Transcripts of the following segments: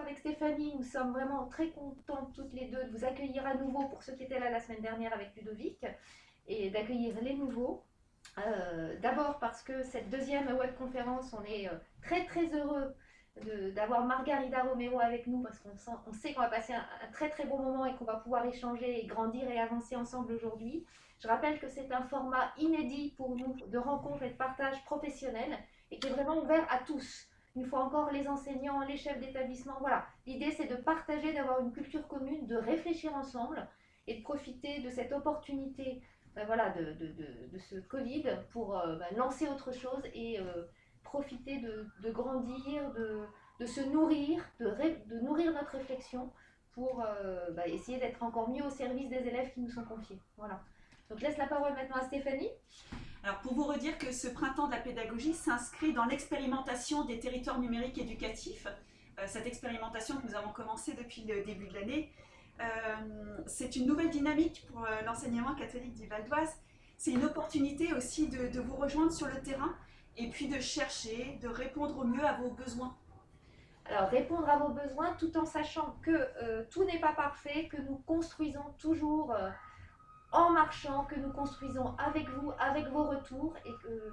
Avec Stéphanie, nous sommes vraiment très contentes toutes les deux de vous accueillir à nouveau pour ceux qui étaient là la semaine dernière avec Ludovic et d'accueillir les nouveaux. D'abord parce que cette deuxième webconférence, on est très très heureux d'avoir Margarida Romero avec nous parce on sait qu'on va passer un très très bon moment et qu'on va pouvoir échanger et grandir et avancer ensemble aujourd'hui. Je rappelle que c'est un format inédit pour nous de rencontre et de partage professionnel et qui est vraiment ouvert à tous. Une fois encore, les enseignants, les chefs d'établissement, voilà. L'idée, c'est de partager, d'avoir une culture commune, de réfléchir ensemble et de profiter de cette opportunité voilà, de ce Covid pour lancer autre chose et profiter de grandir, se nourrir, de nourrir notre réflexion pour essayer d'être encore mieux au service des élèves qui nous sont confiés. Voilà. Donc je laisse la parole maintenant à Stéphanie. Alors pour vous redire que ce printemps de la pédagogie s'inscrit dans l'expérimentation des territoires numériques éducatifs, cette expérimentation que nous avons commencée depuis le début de l'année, c'est une nouvelle dynamique pour l'enseignement catholique du Val d'Oise. C'est une opportunité aussi de vous rejoindre sur le terrain et puis de chercher, de répondre au mieux à vos besoins. Alors répondre à vos besoins tout en sachant que tout n'est pas parfait, que nous construisons toujours en marchant, que nous construisons avec vous, avec vos retours et que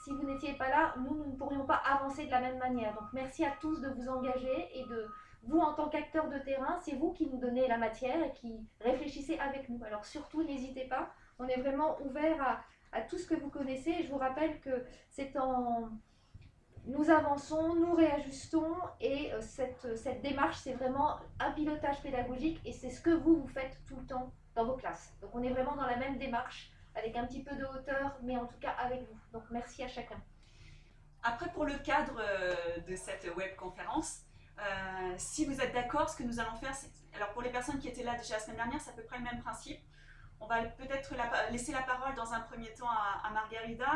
si vous n'étiez pas là, nous ne pourrions pas avancer de la même manière. Donc merci à tous de vous engager et de vous en tant qu'acteurs de terrain, c'est vous qui nous donnez la matière et qui réfléchissez avec nous. Alors surtout, n'hésitez pas, on est vraiment ouvert à tout ce que vous connaissez. Je vous rappelle que c'est en nous avançons, nous réajustons et cette démarche, c'est vraiment un pilotage pédagogique et c'est ce que vous faites tout le temps dans vos classes. Donc on est vraiment dans la même démarche avec un petit peu de hauteur, mais en tout cas avec vous. Donc merci à chacun. Après, pour le cadre de cette webconférence, si vous êtes d'accord, ce que nous allons faire, c'est... Alors pour les personnes qui étaient là déjà la semaine dernière, c'est à peu près le même principe. On va peut-être laisser la parole dans un premier temps à Margarida.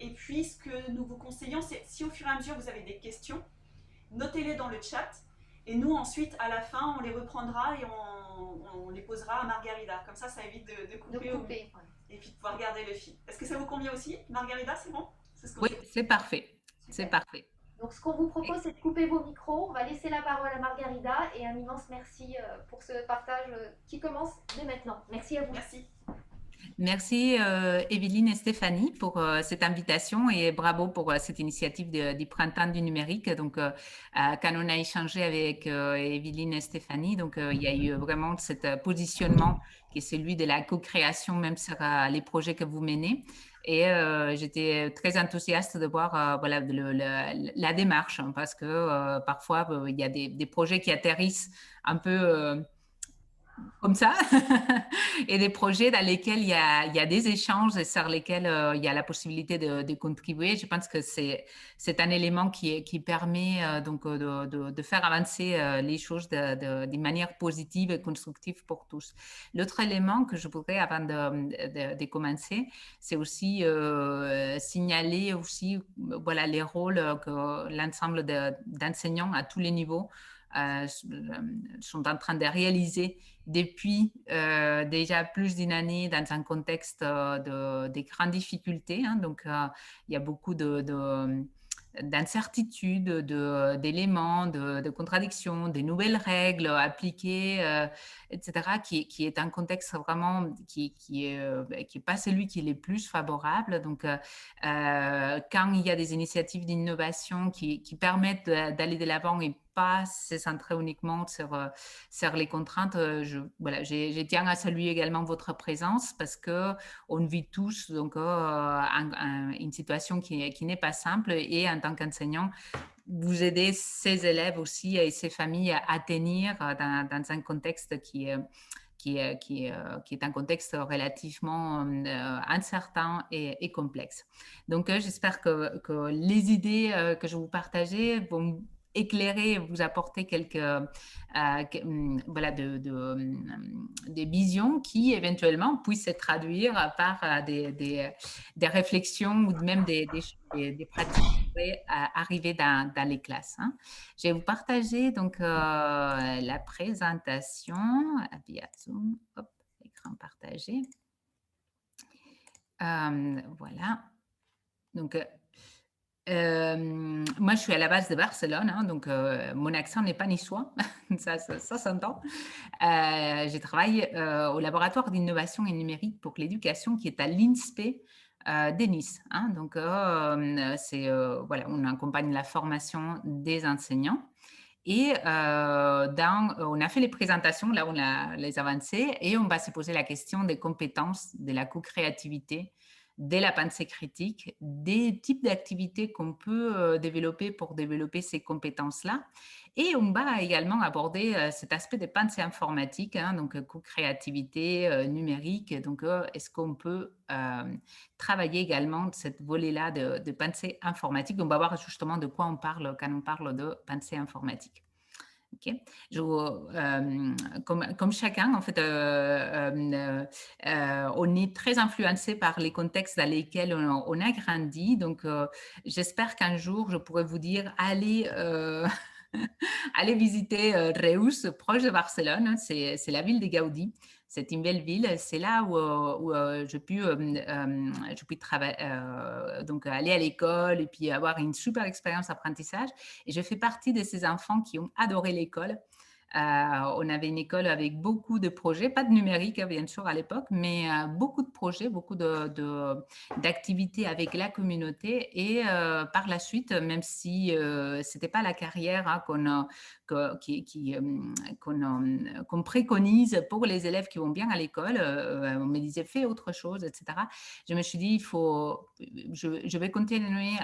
Et puis, ce que nous vous conseillons, c'est si au fur et à mesure vous avez des questions, notez-les dans le chat. Et nous, ensuite, à la fin, on les reprendra et on les posera à Margarida. Comme ça évite de De couper couper. Ouais. et puis de pouvoir garder le fil. Est-ce que ça vous convient aussi, Margarida? C'est bon? C'est ce qu'on Oui, s'est dit. c'est parfait. C'est Super. parfait. Donc ce qu'on vous propose, c'est de couper vos micros. On va laisser la parole à Margarida et un immense merci pour ce partage qui commence dès maintenant. Merci à vous. Merci. Merci Evelyne et Stéphanie pour cette invitation et bravo pour cette initiative du printemps du numérique. Donc, quand on a échangé avec Evelyne et Stéphanie, donc il y a eu vraiment ce positionnement qui est celui de la co-création même sur les projets que vous menez. Et j'étais très enthousiaste de voir voilà, la démarche hein, parce que parfois, il y a des projets qui atterrissent un peu comme ça, et des projets dans lesquels il y a des échanges et sur lesquels il y a la possibilité de contribuer. Je pense que c'est un élément qui permet donc de faire avancer les choses d'une manière positive et constructive pour tous. L'autre élément que je voudrais, avant de commencer, c'est aussi signaler aussi voilà, les rôles que l'ensemble d'enseignants à tous les niveaux sont en train de réaliser depuis déjà plus d'une année dans un contexte de grandes difficultés. Hein, donc, il y a beaucoup d'incertitudes, d'éléments, de contradictions, des nouvelles règles appliquées, etc., qui est un contexte vraiment qui est pas celui qui est le plus favorable. Donc, quand il y a des initiatives d'innovation qui permettent d'aller de l'avant et pas se centrer uniquement sur les contraintes, voilà, je tiens à saluer également votre présence parce que on vit tous donc une situation qui n'est pas simple et en tant qu'enseignant, vous aidez ces élèves aussi et ces familles à tenir dans un contexte qui est un contexte relativement incertain et complexe. Donc, j'espère que les idées que je vous partageais vont éclairer, vous apporter quelques voilà, des visions qui éventuellement puissent se traduire par des réflexions ou même des pratiques qui pourraient arriver dans les classes. Hein. Je vais vous partager donc la présentation via Zoom. Hop, écran partagé. Voilà. Donc, Moi, je suis à la base de Barcelone, hein, donc mon accent n'est pas niçois, ça s'entend. Je travaille au laboratoire d'innovation et numérique pour l'éducation qui est à l'INSPE de Nice, hein. Donc, voilà, on accompagne la formation des enseignants. Et on a fait les présentations, là on a les avancées, et on va se poser la question des compétences, de la co-créativité, de la pensée critique, des types d'activités qu'on peut développer pour développer ces compétences-là. Et on va également aborder cet aspect de pensée informatique, hein, donc co-créativité numérique. Donc, est-ce qu'on peut travailler également cette volet-là de pensée informatique? On va voir justement de quoi on parle quand on parle de pensée informatique. OK. Comme chacun, en fait, on est très influencé par les contextes dans lesquels on a grandi. Donc, j'espère qu'un jour, je pourrai vous dire, allez, allez visiter Reus, proche de Barcelone. C'est la ville de Gaudi. C'est une belle ville. C'est là où je puis donc aller à l'école et puis avoir une super expérience d'apprentissage. Et je fais partie de ces enfants qui ont adoré l'école. On avait une école avec beaucoup de projets, pas de numérique bien sûr à l'époque, mais beaucoup de projets, beaucoup d'activités avec la communauté. Et par la suite, même si c'était pas la carrière hein, qu'on préconise pour les élèves qui vont bien à l'école, on me disait fais autre chose, etc. Je me suis dit je vais continuer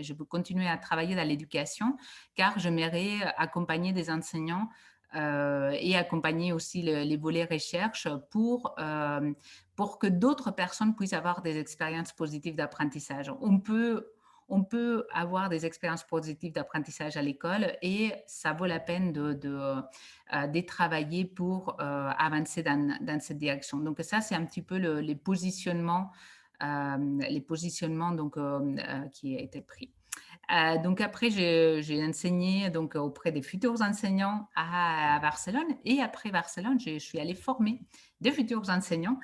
je vais continuer à travailler dans l'éducation car j'aimerais accompagner des enseignants et accompagner aussi les volets recherche pour que d'autres personnes puissent avoir des expériences positives d'apprentissage. On peut avoir des expériences positives d'apprentissage à l'école et ça vaut la peine de travailler pour avancer dans cette direction. Donc ça, c'est un petit peu les positionnements donc, qui ont été pris. Donc après, j'ai enseigné donc, auprès des futurs enseignants à Barcelone et après Barcelone, je suis allée former des futurs enseignants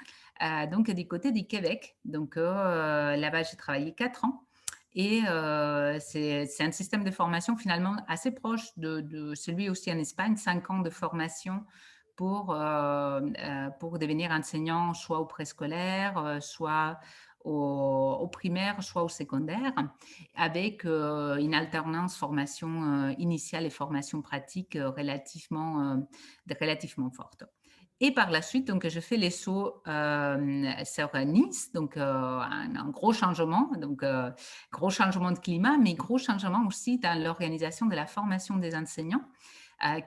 donc du côté du Québec. Donc là-bas, j'ai travaillé 4 ans et c'est un système de formation finalement assez proche de celui aussi en Espagne, 5 ans de formation pour devenir enseignant soit au préscolaire, soit au primaire, soit au secondaire, avec une alternance formation initiale et formation pratique relativement forte. Et par la suite, donc, je fais les sauts sur Nice, donc un gros changement, donc gros changement de climat, mais gros changement aussi dans l'organisation de la formation des enseignants.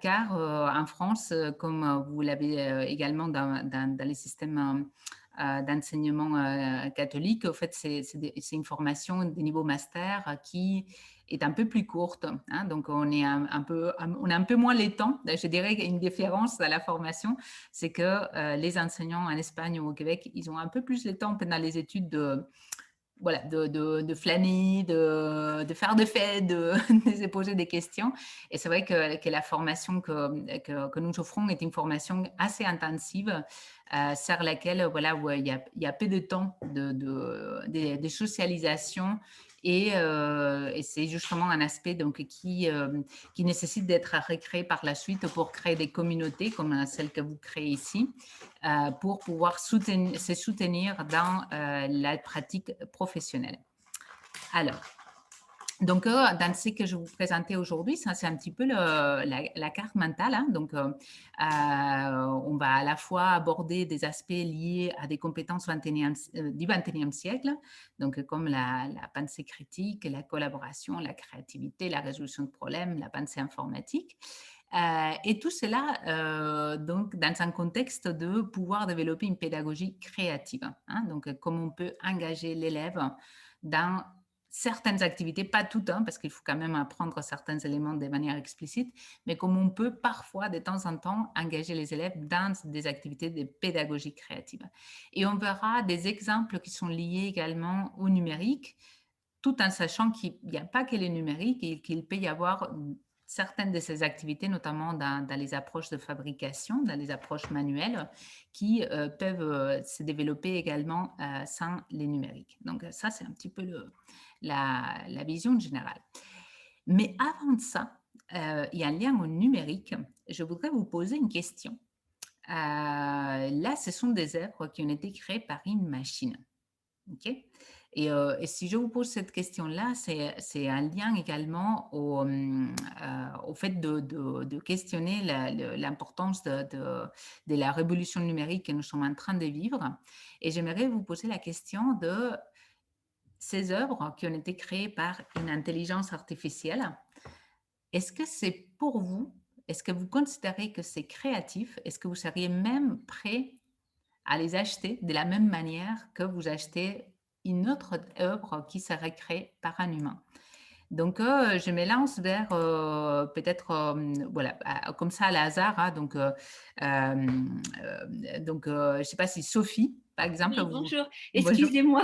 Car en France, comme vous l'avez également dans les systèmes d'enseignement catholique, en fait, c'est une formation de niveau master qui est un peu plus courte. Hein, donc, on a un peu moins les temps. Je dirais qu'une différence dans la formation, c'est que les enseignants en Espagne ou au Québec, ils ont un peu plus le temps pendant les études de flâner, de faire des fêtes, de se poser des questions. Et c'est vrai que la formation que nous offrons est une formation assez intensive sur laquelle voilà, où il y a peu de temps de socialisation et c'est justement un aspect donc, qui nécessite d'être recréé par la suite pour créer des communautés comme celle que vous créez ici pour pouvoir se soutenir dans la pratique professionnelle. Alors, donc, dans ce que je vous présentais aujourd'hui, ça c'est un petit peu la carte mentale. Hein. Donc, on va à la fois aborder des aspects liés à des compétences du XXIe siècle, donc comme la pensée critique, la collaboration, la créativité, la résolution de problèmes, la pensée informatique. Et tout cela donc dans un contexte de pouvoir développer une pédagogie créative. Hein. Donc, comment on peut engager l'élève dans certaines activités, pas toutes, hein, parce qu'il faut quand même apprendre certains éléments de manière explicite, mais comment on peut parfois, de temps en temps, engager les élèves dans des activités de pédagogie créative. Et on verra des exemples qui sont liés également au numérique, tout en sachant qu'il n'y a pas que le numérique et qu'il peut y avoir certaines de ces activités, notamment dans les approches de fabrication, dans les approches manuelles, qui peuvent se développer également sans les numériques. Donc ça, c'est un petit peu la vision générale. Mais avant de ça, il y a un lien au numérique. Je voudrais vous poser une question. Là, ce sont des œuvres qui ont été créées par une machine. OK? Et si je vous pose cette question-là, c'est un lien également au fait de questionner l'importance de la révolution numérique que nous sommes en train de vivre. Et j'aimerais vous poser la question de ces œuvres qui ont été créées par une intelligence artificielle. Est-ce que c'est pour vous, est-ce que vous considérez que c'est créatif? Est-ce que vous seriez même prêt à les acheter de la même manière que vous achetez une autre œuvre qui serait créée par un humain? Donc, je me lance vers peut-être, voilà, comme ça à la hasard. Hein, je ne sais pas si Sophie, par exemple, Oui, vous. bonjour. Bonjour, Excusez-moi,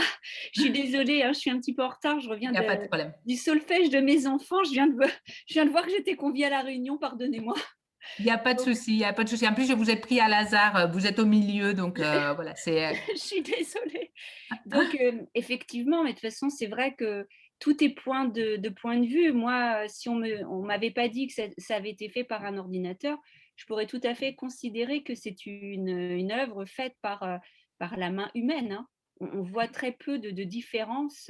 je suis désolée, hein, je suis un petit peu en retard. Je reviens il n'y a pas de problème. du solfège de mes enfants. Je viens de voir que j'étais conviée à la réunion, pardonnez-moi. Il n'y a pas de souci, il n'y a pas de souci. En plus, je vous ai pris à hasard, vous êtes au milieu, donc voilà, c'est. Je suis désolée. Donc, effectivement, mais de toute façon, c'est vrai que tout est point de vue. Moi, si on m'avait pas dit que ça avait été fait par un ordinateur, je pourrais tout à fait considérer que c'est une œuvre faite par la main humaine, hein. On voit très peu de différence.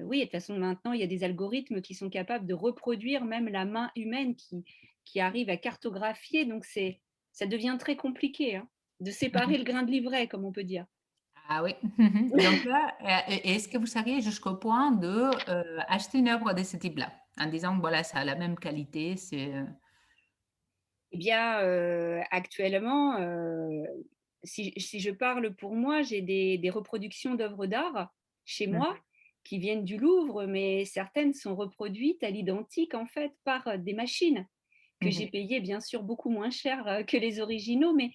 Oui, de toute façon, maintenant, il y a des algorithmes qui sont capables de reproduire même la main humaine qui arrive à cartographier. Donc, ça devient très compliqué, hein, de séparer le grain de l'ivraie, comme on peut dire. Ah oui. Donc là, est-ce que vous seriez jusqu'au point de acheter une œuvre de ce type-là, en disant, voilà, ça a la même qualité, c'est. Eh bien, actuellement, si je parle pour moi, j'ai des reproductions d'œuvres d'art chez Mhm. moi qui viennent du Louvre, mais certaines sont reproduites à l'identique, en fait, par des machines que j'ai Mhm. payées, bien sûr, beaucoup moins cher que les originaux, mais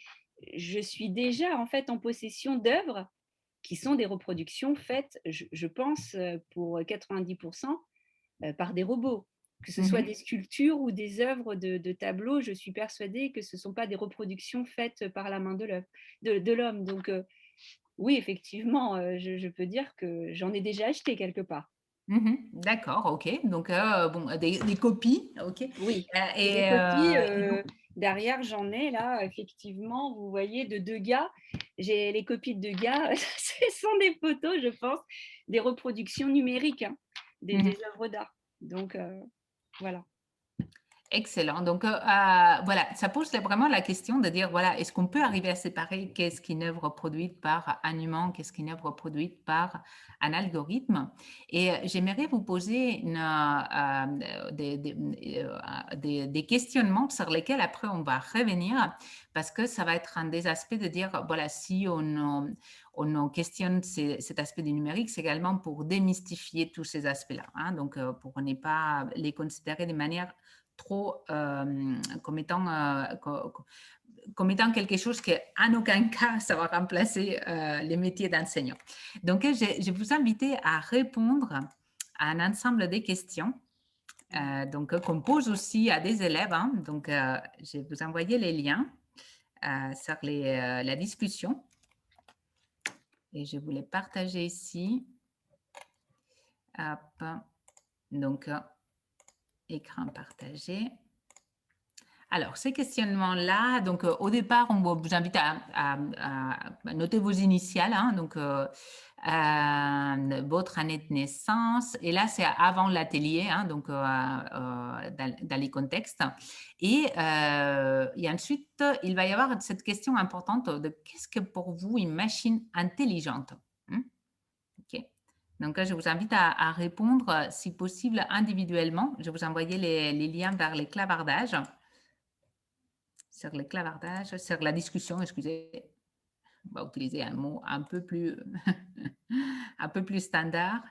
je suis déjà, en fait, en possession d'œuvres qui sont des reproductions faites, je pense, pour 90%, par des robots. Que ce soit Mhm. des sculptures ou des œuvres de tableaux, je suis persuadée que ce ne sont pas des reproductions faites par la main de l'homme. Donc, oui, effectivement, je peux dire que j'en ai déjà acheté quelque part. Mhm. D'accord, ok. Donc, bon, des copies, ok. Oui, et des Et, copies, et donc, derrière, j'en ai là, effectivement, vous voyez, de Degas. J'ai les copies de Degas, ce sont des photos, je pense, des reproductions numériques, hein, mhm. des œuvres d'art. Donc, voilà. Excellent. Donc, voilà, ça pose vraiment la question de dire, voilà, est-ce qu'on peut arriver à séparer qu'est-ce qu'une œuvre produite par un humain, qu'est-ce qu'une œuvre produite par un algorithme? Et j'aimerais vous poser des questionnements sur lesquels après on va revenir, parce que ça va être un des aspects de dire, voilà, si on questionne cet aspect du numérique, c'est également pour démystifier tous ces aspects-là, hein, donc pour ne pas les considérer de manière trop comme étant quelque chose qui, en aucun cas, ça va remplacer les métiers d'enseignant. Donc, je vous invite à répondre à un ensemble de questions qu'on pose aussi à des élèves. Hein. Donc, je vais vous envoyer les liens sur la discussion et je vous les partager ici. Hop. Donc, écran partagé. Alors, ces questionnements-là, donc au départ, on vous invite à noter vos initiales, hein, donc votre année de naissance, et là, c'est avant l'atelier, hein, donc dans les contextes. Et ensuite, il va y avoir cette question importante de qu'est-ce que pour vous une machine intelligente? OK. Donc, je vous invite à répondre, si possible, individuellement. Je vais vous envoyer les liens vers les clavardages. Sur le clavardage, sur la discussion, excusez, on va utiliser un mot un peu plus, un peu plus standard.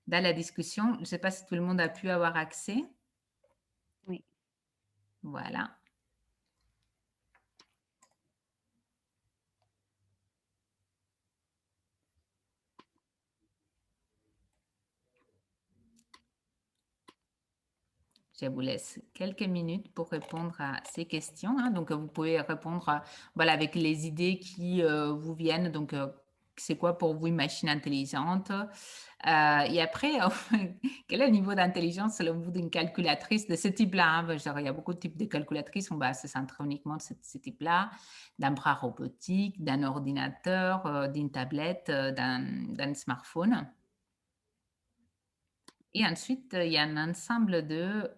Dans la discussion, je ne sais pas si tout le monde a pu avoir accès. Oui. Voilà. Je vous laisse quelques minutes pour répondre à ces questions. Hein. Donc, vous pouvez répondre voilà, avec les idées qui vous viennent. Donc, c'est quoi pour vous une machine intelligente? Et après, quel est le niveau d'intelligence selon vous d'une calculatrice de ce type-là? Hein? Il y a beaucoup de types de calculatrices. On va se centrer uniquement de ce type-là, d'un bras robotique, d'un ordinateur, d'une tablette, d'un smartphone. Et ensuite, il y a un ensemble de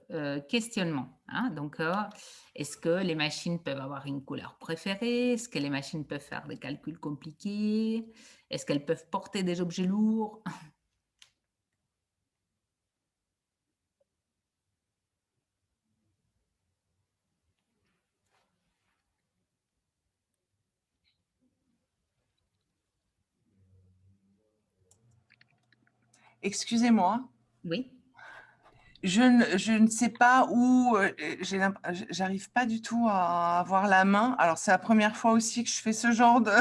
questionnements. Hein? Donc, est-ce que les machines peuvent avoir une couleur préférée? Est-ce que les machines peuvent faire des calculs compliqués? Est-ce qu'elles peuvent porter des objets lourds? Excusez-moi, Oui. je ne sais pas où, j'arrive pas du tout à avoir la main. Alors, c'est la première fois aussi que je fais ce genre de…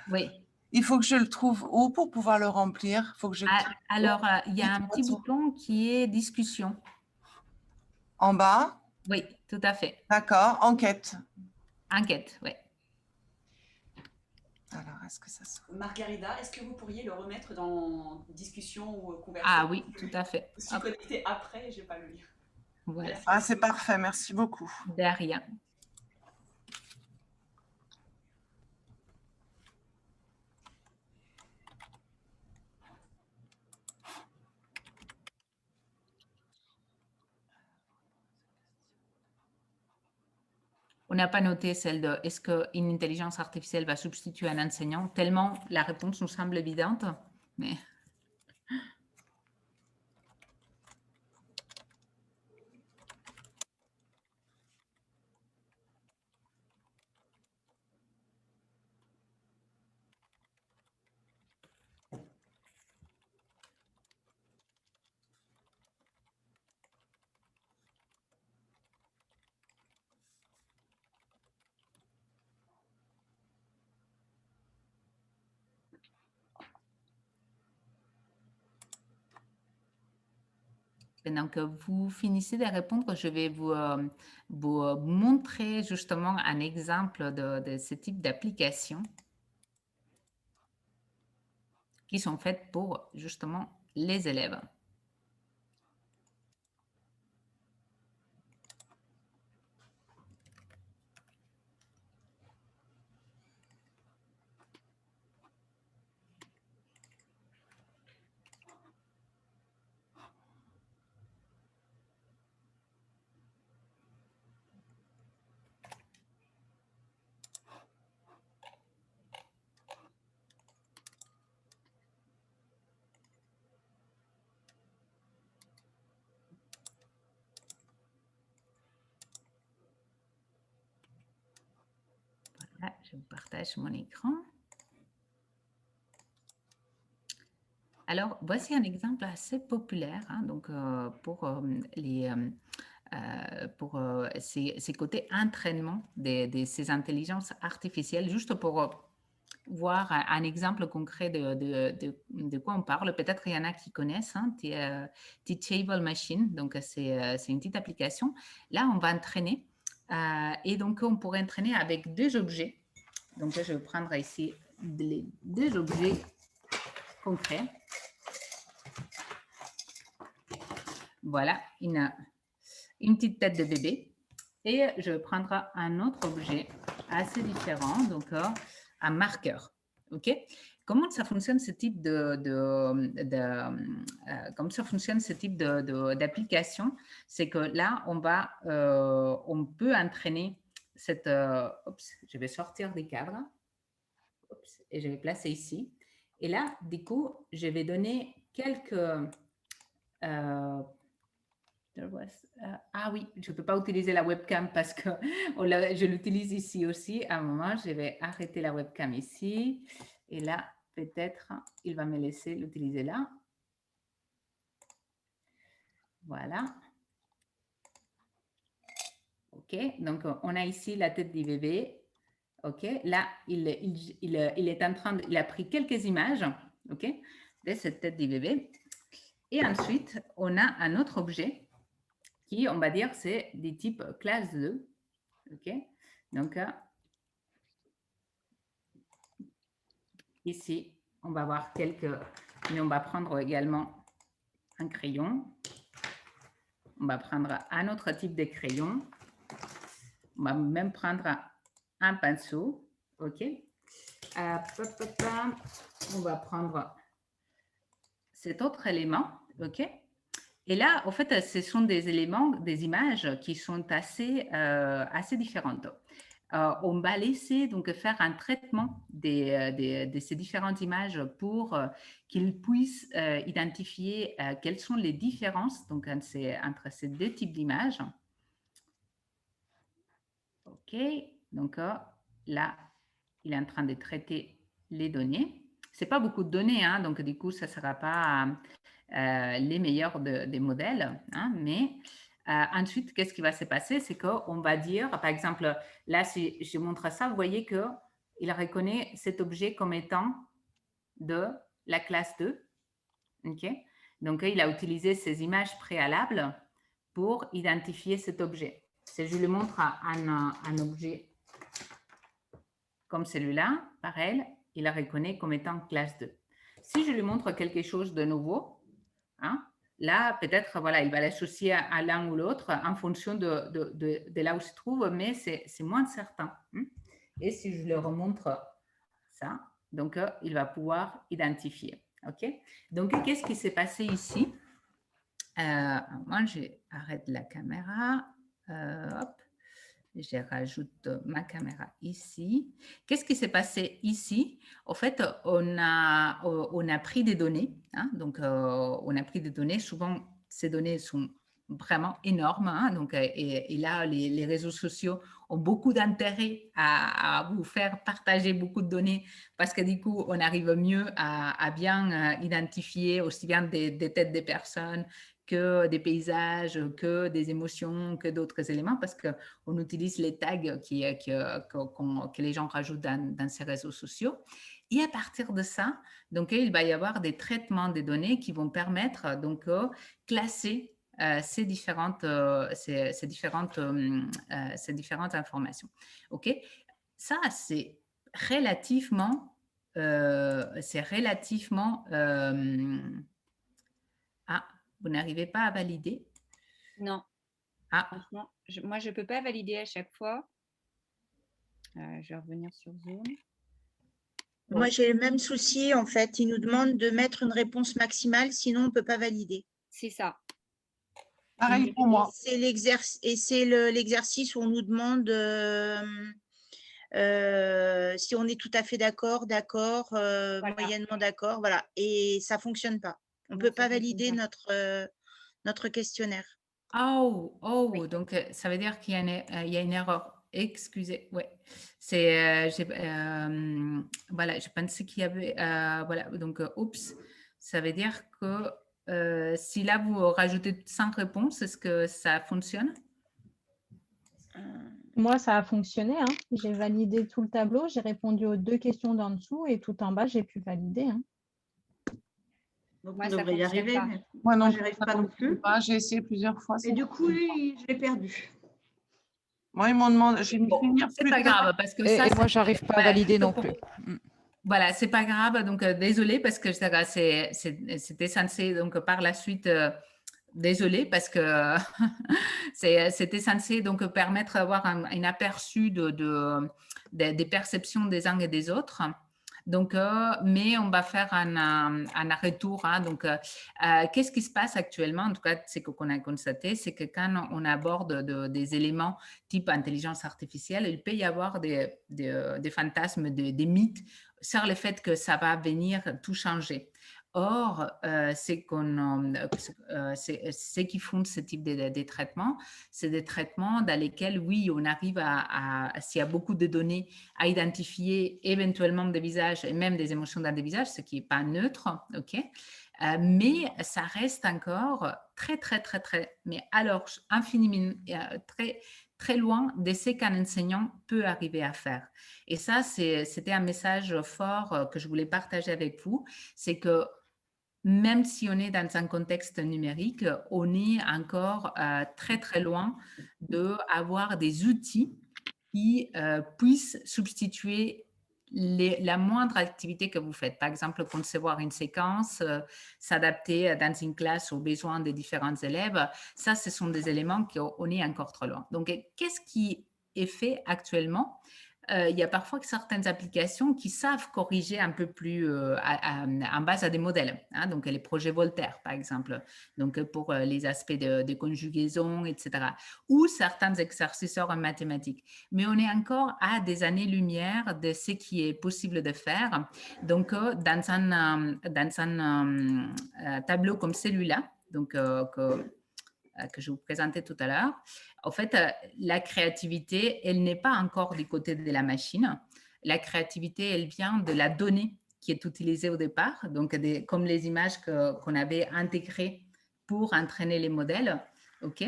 Oui. Il faut que je le trouve où pour pouvoir le remplir? Faut que je clique Alors, il y a un petit bouton qui est discussion. en bas? Oui, tout à fait. D'accord, enquête. Enquête, oui. Alors, est-ce que ça se… Margarida, est-ce que vous pourriez le remettre dans discussion ou conversation? Ah oui, tout à fait. Je suis connectée après et je n'ai pas le lien. Voilà. Ah, c'est parfait, merci beaucoup. De rien. On n'a pas noté celle de est-ce qu'une intelligence artificielle va substituer un enseignant, tellement la réponse nous semble évidente, mais… Pendant que vous finissez de répondre, je vais vous montrer justement un exemple de ce type d'applications qui sont faites pour justement les élèves. Voilà, je vous partage mon écran. Alors, voici un exemple assez populaire hein, donc, pour ces côtés entraînement de ces intelligences artificielles, juste pour voir un exemple concret de quoi on parle. Peut-être il y en a qui connaissent, hein, Teachable Machine, donc c'est une petite application. Là, on va entraîner et donc on pourrait entraîner avec deux objets. Donc je vais prendre ici les deux objets concrets. Voilà, une petite tête de bébé. Et je vais prendre un autre objet assez différent, donc un marqueur. OK? Comment ça fonctionne ce type d'application? C'est que là, on peut entraîner cette… oups, je vais sortir des cadres. Oups, et je vais placer ici. Et là, du coup, je vais donner quelques… ah oui, je ne peux pas utiliser la webcam parce que je l'utilise ici aussi. À un moment, je vais arrêter la webcam ici. Et là, peut-être, il va me laisser l'utiliser là. Voilà. OK, donc on a ici la tête du bébé. OK, là, il est en train il a pris quelques images, OK, de cette tête du bébé. Et ensuite, on a un autre objet qui, on va dire, c'est des types classe 2. OK? Donc, ici, on va avoir quelques... Mais on va prendre également un crayon. On va prendre un autre type de crayon. On va même prendre un pinceau. OK? On va prendre cet autre élément. OK? Et là, en fait, ce sont des éléments, des images qui sont assez différentes. On va laisser donc faire un traitement de ces différentes images pour qu'ils puissent identifier quelles sont les différences donc, entre ces deux types d'images. OK, donc là, il est en train de traiter les données. Ce n'est pas beaucoup de données, hein, donc du coup, ça ne sera pas les meilleurs des modèles, hein, mais ensuite, qu'est-ce qui va se passer? C'est qu'on va dire, par exemple, là, si je montre ça, vous voyez qu'il reconnaît cet objet comme étant de la classe 2. Okay? Donc, il a utilisé ces images préalables pour identifier cet objet. Si je lui montre un objet comme celui-là, pareil, il la reconnaît comme étant classe 2. Si je lui montre quelque chose de nouveau, hein, là, peut-être, voilà, il va l'associer à l'un ou l'autre en fonction de là où il se trouve, mais c'est moins certain. Hein. Et si je lui remontre ça, donc il va pouvoir identifier. OK? Donc, qu'est-ce qui s'est passé ici? Moi, j'arrête la caméra. Hop. Je rajoute ma caméra ici. Qu'est-ce qui s'est passé ici? En fait, on a pris des données. Hein, donc, on a pris des données. Souvent, ces données sont vraiment énormes. Hein, donc, et là, les réseaux sociaux ont beaucoup d'intérêt à vous faire partager beaucoup de données parce que du coup, on arrive mieux à bien identifier aussi bien des têtes des personnes que des paysages, que des émotions, que d'autres éléments, parce qu'on utilise les tags que les gens rajoutent dans ces réseaux sociaux. Et à partir de ça, donc, il va y avoir des traitements des données qui vont permettre donc classer ces différentes informations. OK? Ça, c'est relativement... vous n'arrivez pas à valider? Non. Franchement, moi, je ne peux pas valider à chaque fois. Je vais revenir sur Zoom. Moi, j'ai le même souci, en fait. Il nous demande de mettre une réponse maximale, sinon on ne peut pas valider. C'est ça. Pareil pour moi. C'est l'exercice où on nous demande si on est tout à fait d'accord, voilà. Moyennement d'accord, voilà. Et ça ne fonctionne pas. On ne peut pas valider notre questionnaire. Oui. Donc ça veut dire qu'il y a une erreur. Excusez, ouais. C'est, voilà, je pensais qu'il y avait, voilà, donc, oups, ça veut dire que si là vous rajoutez 5 réponses, est-ce que ça fonctionne? Moi, ça a fonctionné. Hein. J'ai validé tout le tableau, j'ai répondu aux 2 questions d'en dessous et tout en bas, j'ai pu valider. Hein. Donc, moi, on ça devrait y arriver. pas. Mais Moi, non, j'y arrive pas non plus. J'ai essayé plusieurs fois. Et du coup, je l'ai perdu. Moi, ils m'ont demandé, j'ai mis c'est pas grave parce que et moi, j'arrive pas à valider non plus. Voilà, c'est pas grave. Donc, désolé parce que c'était censé, donc, par la suite, désolé parce que c'était censé donc permettre d'avoir un aperçu des perceptions des uns et des autres. Donc, mais on va faire un retour. Hein, donc, qu'est-ce qui se passe actuellement? En tout cas, c'est qu'on a constaté, c'est que quand on aborde des éléments type intelligence artificielle, il peut y avoir des fantasmes, des mythes sur le fait que ça va venir tout changer. Or, ce qui fonde ce type de traitements, c'est des traitements dans lesquels, oui, on arrive s'il y a beaucoup de données, à identifier éventuellement des visages et même des émotions dans des visages, ce qui n'est pas neutre, ok? Mais ça reste encore très, mais alors infiniment, très loin de ce qu'un enseignant peut arriver à faire. Et ça, c'était un message fort que je voulais partager avec vous, c'est que même si on est dans un contexte numérique, on est encore très, très loin d'avoir des outils qui puissent substituer la moindre activité que vous faites. Par exemple, concevoir une séquence, s'adapter dans une classe aux besoins des différents élèves. Ça, ce sont des éléments qu'on est encore trop loin. Donc, qu'est-ce qui est fait actuellement? Il y a parfois certaines applications qui savent corriger un peu plus en base à des modèles. Hein, donc, les projets Voltaire, par exemple, donc pour les aspects de conjugaison, etc. Ou certains exercices en mathématiques. Mais on est encore à des années-lumière de ce qui est possible de faire. Donc, dans un tableau comme celui-là, donc, que je vous présentais tout à l'heure, en fait, la créativité, elle n'est pas encore du côté de la machine. La créativité, elle vient de la donnée qui est utilisée au départ, donc comme les images qu'on avait intégrées pour entraîner les modèles. OK?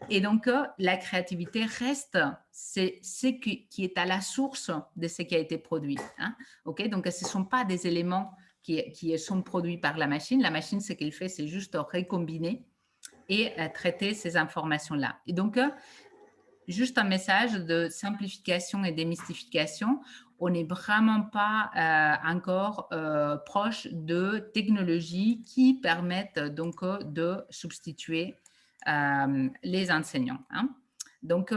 Et donc, la créativité reste, c'est ce qui est à la source de ce qui a été produit. Hein? OK? Donc, ce ne sont pas des éléments qui sont produits par la machine. La machine, ce qu'elle fait, c'est juste recombiner et traiter ces informations-là. Et donc, juste un message de simplification et démystification. On n'est vraiment pas encore proche de technologies qui permettent donc de substituer les enseignants. Hein. Donc,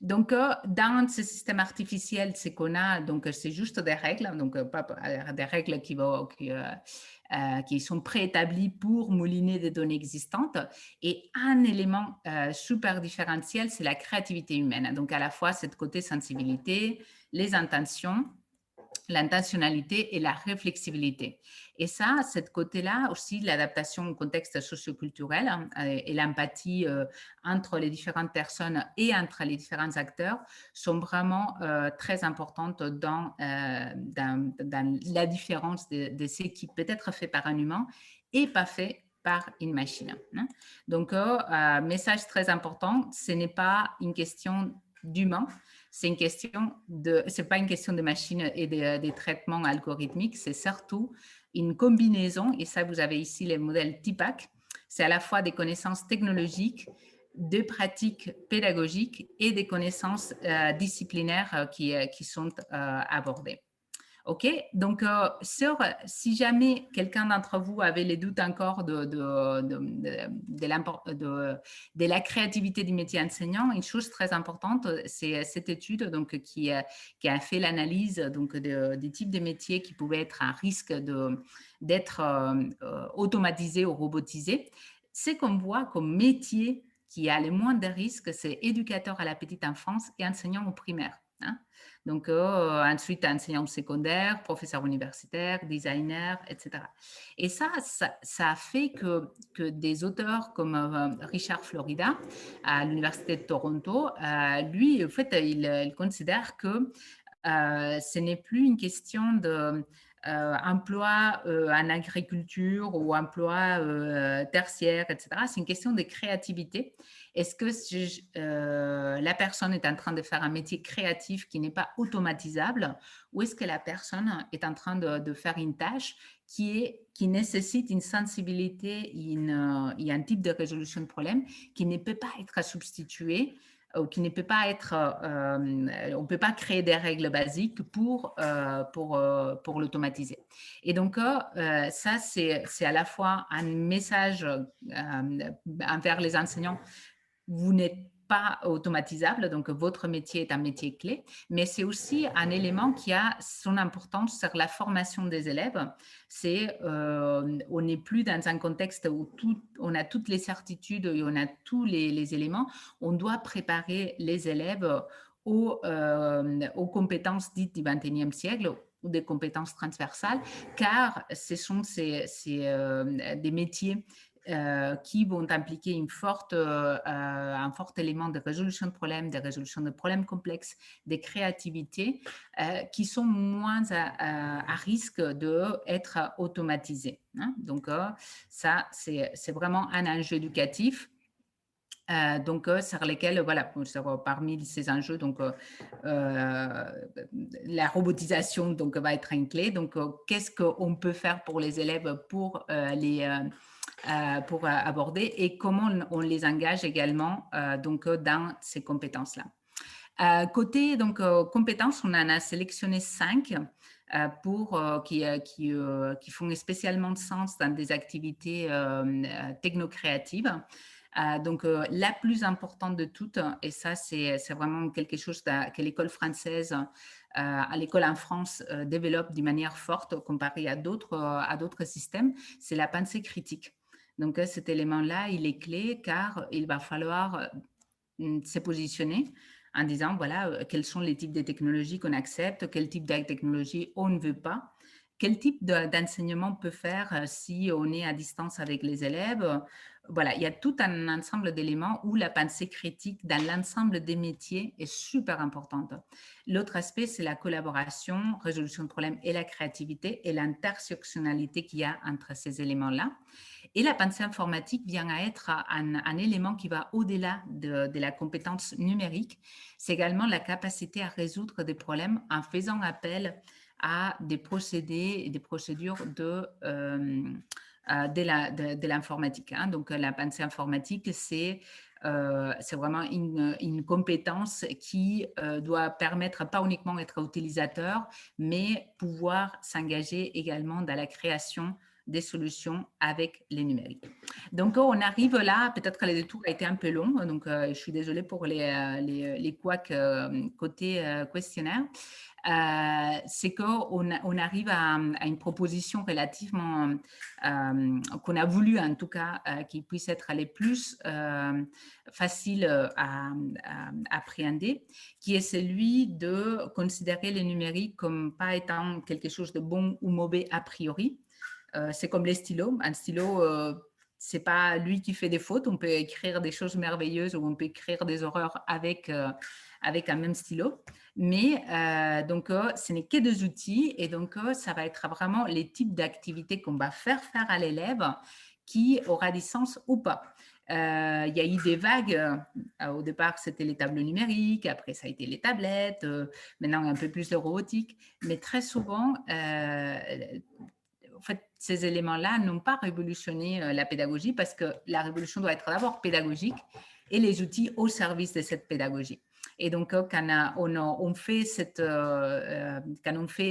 dans ce système artificiel, ce qu'on a, donc c'est juste des règles, donc pas des règles qui sont préétablies pour mouliner des données existantes. Et un élément super différentiel, c'est la créativité humaine. Donc à la fois cette côté sensibilité, les intentions, l'intentionnalité et la réflexibilité. Et ça, cette côté-là aussi, l'adaptation au contexte socioculturel hein, et l'empathie entre les différentes personnes et entre les différents acteurs sont vraiment très importantes dans la différence de ce qui peut être fait par un humain et pas fait par une machine. Hein. Donc, message très important, ce n'est pas une question d'humain, c'est pas une question de machines et des traitements algorithmiques, c'est surtout une combinaison, et ça vous avez ici les modèles TIPAC, c'est à la fois des connaissances technologiques, des pratiques pédagogiques et des connaissances disciplinaires qui sont abordées. OK, donc si jamais quelqu'un d'entre vous avait les doutes encore de la créativité du métier enseignant, une chose très importante, c'est cette étude donc, qui a fait l'analyse donc, des types de métiers qui pouvaient être à risque d'être automatisés ou robotisés. Ce qu'on voit comme métier qui a le moins de risques, c'est éducateur à la petite enfance et enseignant au primaire. Hein. Donc, ensuite, enseignant secondaire, professeur universitaire, designer, etc. Et ça a fait que des auteurs comme Richard Florida, à l'Université de Toronto, lui, en fait, il considère que ce n'est plus une question de emploi en agriculture ou emploi tertiaire, etc. C'est une question de créativité. Est-ce que la personne est en train de faire un métier créatif qui n'est pas automatisable ou est-ce que la personne est en train de faire une tâche qui nécessite une sensibilité et un type de résolution de problème qui ne peut pas être substitué ou qui ne peut pas être, on ne peut pas créer des règles basiques pour l'automatiser. Et donc, ça, c'est à la fois un message envers les enseignants. Vous n'êtes pas automatisable, donc votre métier est un métier clé, mais c'est aussi un élément qui a son importance sur la formation des élèves. On n'est plus dans un contexte où on a toutes les certitudes et on a tous les éléments. On doit préparer les élèves aux compétences dites du XXIe siècle ou des compétences transversales, car ce sont des métiers qui vont impliquer un fort élément de résolution de problèmes complexes, de créativité, qui sont moins à risque d'être automatisés. Hein. Donc, ça, c'est vraiment un enjeu éducatif sur lesquels, voilà, parmi ces enjeux, donc la robotisation donc, va être une clé. Donc, qu'est-ce qu'on peut faire pour les élèves pour aborder et comment on les engage également donc, dans ces compétences-là. Côté donc, compétences, on en a sélectionné 5 qui font spécialement de sens dans des activités technocréatives. Donc, la plus importante de toutes, et ça, c'est vraiment quelque chose que l'école française, à l'école en France, développe d'une manière forte comparé à d'autres systèmes, c'est la pensée critique. Donc, cet élément-là, il est clé car il va falloir se positionner en disant, voilà, quels sont les types de technologies qu'on accepte, quel type de technologie on ne veut pas, quel type d'enseignement on peut faire si on est à distance avec les élèves. Voilà, il y a tout un ensemble d'éléments où la pensée critique dans l'ensemble des métiers est super importante. L'autre aspect, c'est la collaboration, résolution de problèmes et la créativité et l'intersectionnalité qu'il y a entre ces éléments-là. Et la pensée informatique vient à être un élément qui va au-delà de la compétence numérique. C'est également la capacité à résoudre des problèmes en faisant appel à des procédés et des procédures de l'informatique. Hein. Donc, la pensée informatique, c'est vraiment une compétence qui doit permettre pas uniquement d'être utilisateur, mais pouvoir s'engager également dans la création des solutions avec les numériques. Donc, on arrive là, peut-être que le détour a été un peu long, donc je suis désolée pour les couacs côté questionnaire. C'est qu'on arrive à une proposition relativement qu'on a voulu en tout cas qui puisse être les plus facile à appréhender, qui est celui de considérer les numériques comme pas étant quelque chose de bon ou mauvais a priori. C'est comme les stylos. Un stylo, c'est pas lui qui fait des fautes. On peut écrire des choses merveilleuses ou on peut écrire des horreurs avec un même stylo. Mais donc, ce n'est que des outils et donc, ça va être vraiment les types d'activités qu'on va faire à l'élève qui aura du sens ou pas. Il y a eu des vagues. Au départ, c'était les tableaux numériques. Après, ça a été les tablettes. Maintenant, un peu plus de robotique. Mais très souvent, en fait, ces éléments-là n'ont pas révolutionné la pédagogie parce que la révolution doit être d'abord pédagogique et les outils au service de cette pédagogie. Et donc, quand on fait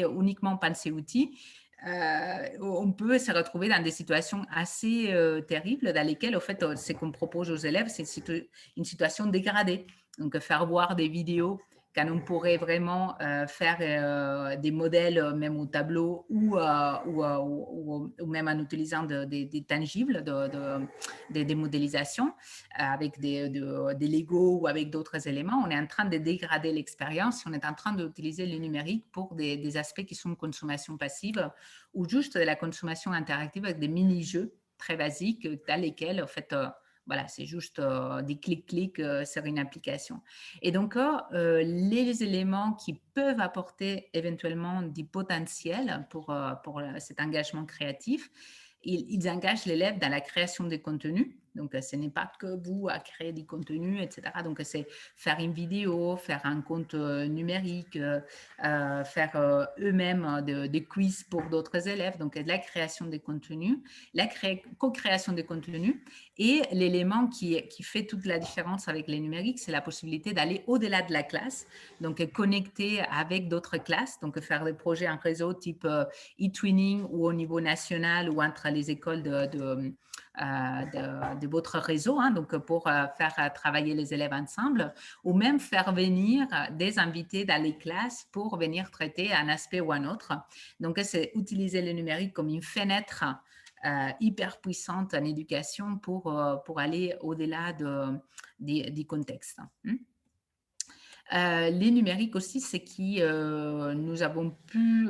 uniquement penser outils, on peut se retrouver dans des situations assez terribles dans lesquelles, en fait, ce qu'on propose aux élèves, c'est une situation dégradée. Donc, faire voir des vidéos quand on pourrait vraiment faire des modèles même au tableau ou même en utilisant des tangibles, des modélisations avec des Lego ou avec d'autres éléments. On est en train de dégrader l'expérience. On est en train d'utiliser le numérique pour des aspects qui sont consommation passive ou juste de la consommation interactive avec des mini-jeux très basiques dans lesquels, en fait, voilà, c'est juste des clics sur une application. Et donc, les éléments qui peuvent apporter éventuellement du potentiel pour cet engagement créatif, ils engagent l'élève dans la création des contenus. Donc, ce n'est pas que vous à créer du contenu, etc. Donc, c'est faire une vidéo, faire un compte numérique, faire eux-mêmes des quiz pour d'autres élèves. Donc, de la création des contenus, la co-création des contenus. Et l'élément qui fait toute la différence avec les numériques, c'est la possibilité d'aller au-delà de la classe, donc connecter avec d'autres classes, donc faire des projets en réseau type e-twinning ou au niveau national ou entre les écoles de votre réseau, hein, donc pour faire travailler les élèves ensemble, ou même faire venir des invités dans les classes pour venir traiter un aspect ou un autre. Donc, c'est utiliser le numérique comme une fenêtre hyper puissante en éducation pour aller au-delà du contexte. Les numériques aussi, c'est qui nous avons pu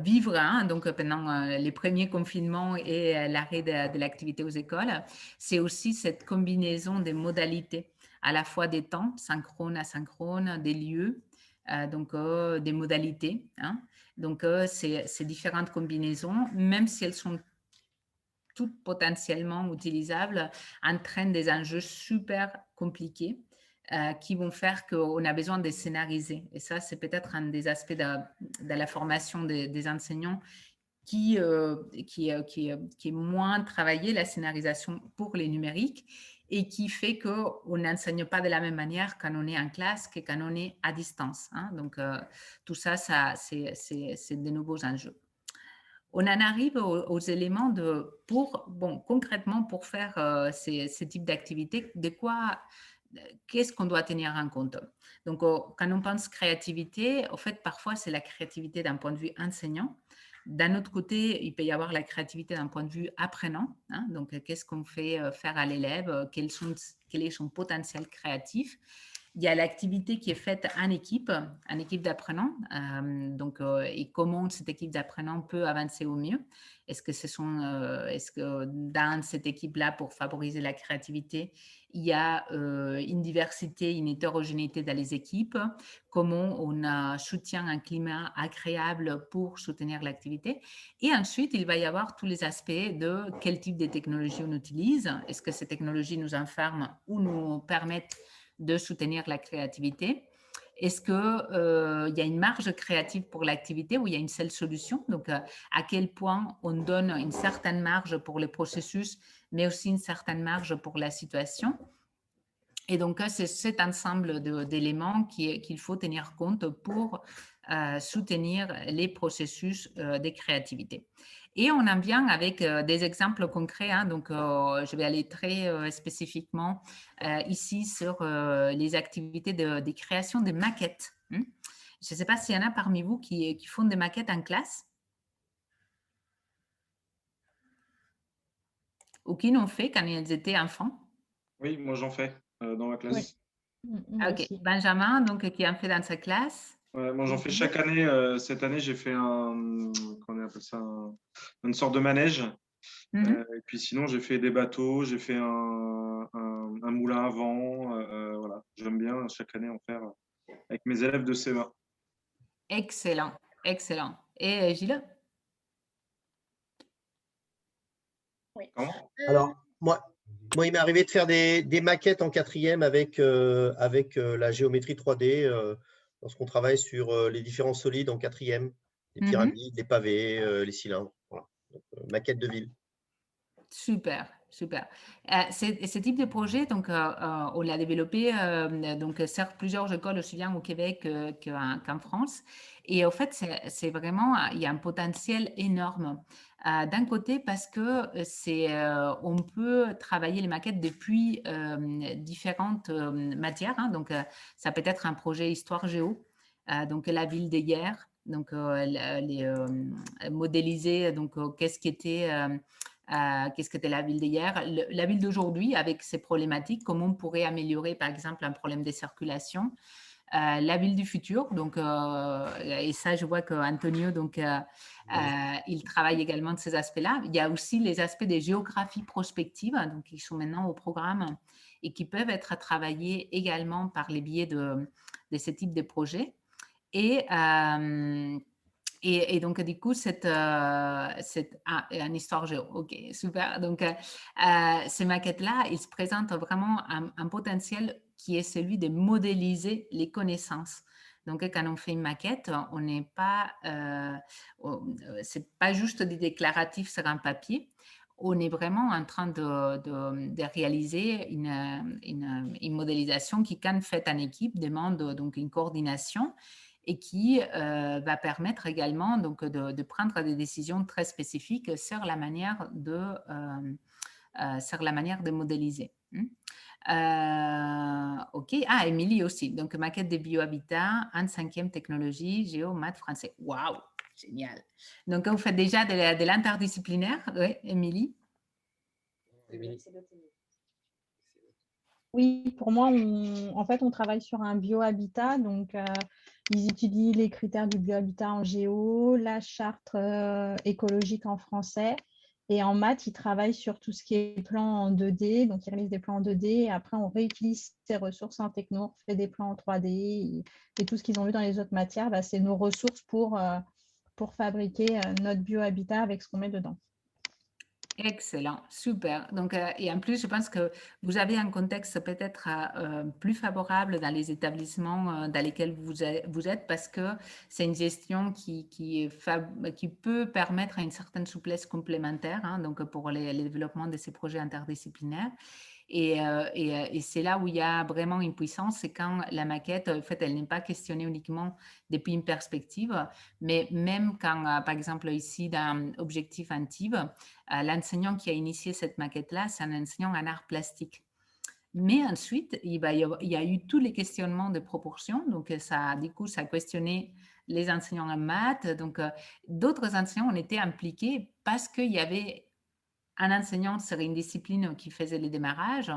vivre hein, donc pendant les premiers confinements et l'arrêt de l'activité aux écoles, c'est aussi cette combinaison des modalités, à la fois des temps, synchrone, asynchrone, des lieux, donc des modalités. Hein. Donc, ces différentes combinaisons, même si elles sont toutes potentiellement utilisables, entraînent des enjeux super compliqués qui vont faire qu'on a besoin de scénariser. Et ça, c'est peut-être un des aspects de la formation des enseignants qui est moins travaillé, la scénarisation pour les numériques, et qui fait qu'on n'enseigne pas de la même manière quand on est en classe que quand on est à distance. Hein. Donc, tout ça, c'est de nouveaux enjeux. On en arrive aux éléments concrètement, pour faire ces types d'activités, qu'est-ce qu'on doit tenir en compte? Donc, quand on pense créativité, en fait, parfois, c'est la créativité d'un point de vue enseignant. D'un autre côté, il peut y avoir la créativité d'un point de vue apprenant. Hein, donc, qu'est-ce qu'on fait faire à l'élève? Quel est son potentiel créatif? Il y a l'activité qui est faite en équipe d'apprenants. Et comment cette équipe d'apprenants peut avancer au mieux? Est-ce que dans cette équipe-là, pour favoriser la créativité, il y a une diversité, une hétérogénéité dans les équipes? Comment on soutient un climat agréable pour soutenir l'activité? Et ensuite, il va y avoir tous les aspects de quel type de technologie on utilise. Est-ce que ces technologies nous enferment ou nous permettent de soutenir la créativité? Est-ce qu'il y a une marge créative pour l'activité ou il y a une seule solution? Donc, à quel point on donne une certaine marge pour le processus, mais aussi une certaine marge pour la situation? Et donc, c'est cet ensemble d'éléments qu'il faut tenir compte pour soutenir les processus de créativité. Et on en vient avec des exemples concrets. Hein, donc, je vais aller très spécifiquement ici sur les activités de création de maquettes. Je ne sais pas s'il y en a parmi vous qui font des maquettes en classe ou qui l'ont fait quand ils étaient enfants. Oui, moi j'en fais dans ma classe. Ah, ok. Benjamin, donc, qui en fait dans sa classe. Ouais, moi j'en fais chaque année. Cette année, j'ai fait comment on appelle ça, une sorte de manège. Et puis sinon, j'ai fait des bateaux, j'ai fait un moulin à vent. Voilà. J'aime bien chaque année en faire avec mes élèves de CE1. Excellent, excellent. Et Gilles? Oui. Comment? Alors, moi, il m'est arrivé de faire des maquettes en 4e avec la géométrie 3D lorsqu'on travaille sur les différents solides en 4e, les pyramides, les pavés, les cylindres. Voilà. Donc, maquette de ville. Super, super. Ce type de projet, donc, on l'a développé donc, sur plusieurs écoles, aussi bien au Québec qu'en France. Et en fait, c'est vraiment, il y a un potentiel énorme. D'un côté, parce que on peut travailler les maquettes depuis différentes matières. Hein, donc, ça peut être un projet histoire-géo, donc la ville d'hier, donc modéliser donc qu'est-ce qu'était la ville d'hier, la ville d'aujourd'hui avec ses problématiques, comment on pourrait améliorer par exemple un problème de circulation, la ville du futur, donc, et ça je vois qu'Antonio donc, il travaille également de ces aspects-là. Il y a aussi les aspects des géographies prospectives, donc, qui sont maintenant au programme et qui peuvent être travaillés également par les biais de ce type de projets. Et donc, du coup, c'est une histoire géo. OK, super. Donc, ces maquettes-là, ils se présentent vraiment un potentiel qui est celui de modéliser les connaissances. Donc, quand on fait une maquette, on n'est pas, c'est pas juste des déclaratifs sur un papier. On est vraiment en train de réaliser une modélisation qui, quand faite en équipe, demande donc une coordination et qui va permettre également donc, de prendre des décisions très spécifiques sur la manière de modéliser. OK. Ah, Émilie aussi. Donc, maquette des biohabitats en 5e technologie, géo, maths, français. Waouh, génial. Donc, vous faites déjà de l'interdisciplinaire, oui, Émilie? Oui, pour moi, en fait, on travaille sur un biohabitat. Donc, ils étudient les critères du biohabitat en géo, la charte écologique en français. Et en maths, ils travaillent sur tout ce qui est plan en 2D. Donc, ils réalisent des plans en 2D. Et après, on réutilise ces ressources en techno, on fait des plans en 3D. Et tout ce qu'ils ont vu dans les autres matières, bah, c'est nos ressources pour fabriquer notre biohabitat avec ce qu'on met dedans. Excellent, super. Donc, et en plus, je pense que vous avez un contexte peut-être plus favorable dans les établissements dans lesquels vous êtes parce que c'est une gestion qui peut permettre une certaine souplesse complémentaire, hein, donc pour le développement de ces projets interdisciplinaires. Et c'est là où il y a vraiment une puissance, c'est quand la maquette, en fait, elle n'est pas questionnée uniquement depuis une perspective, mais même quand, par exemple, ici, dans Objectif Antibes, l'enseignant qui a initié cette maquette-là, c'est un enseignant en art plastique. Mais ensuite, il y a eu tous les questionnements de proportion. Donc, du coup, ça a questionné les enseignants en maths. Donc, d'autres enseignants ont été impliqués parce qu'il y avait un enseignant sur une discipline qui faisait les démarrages,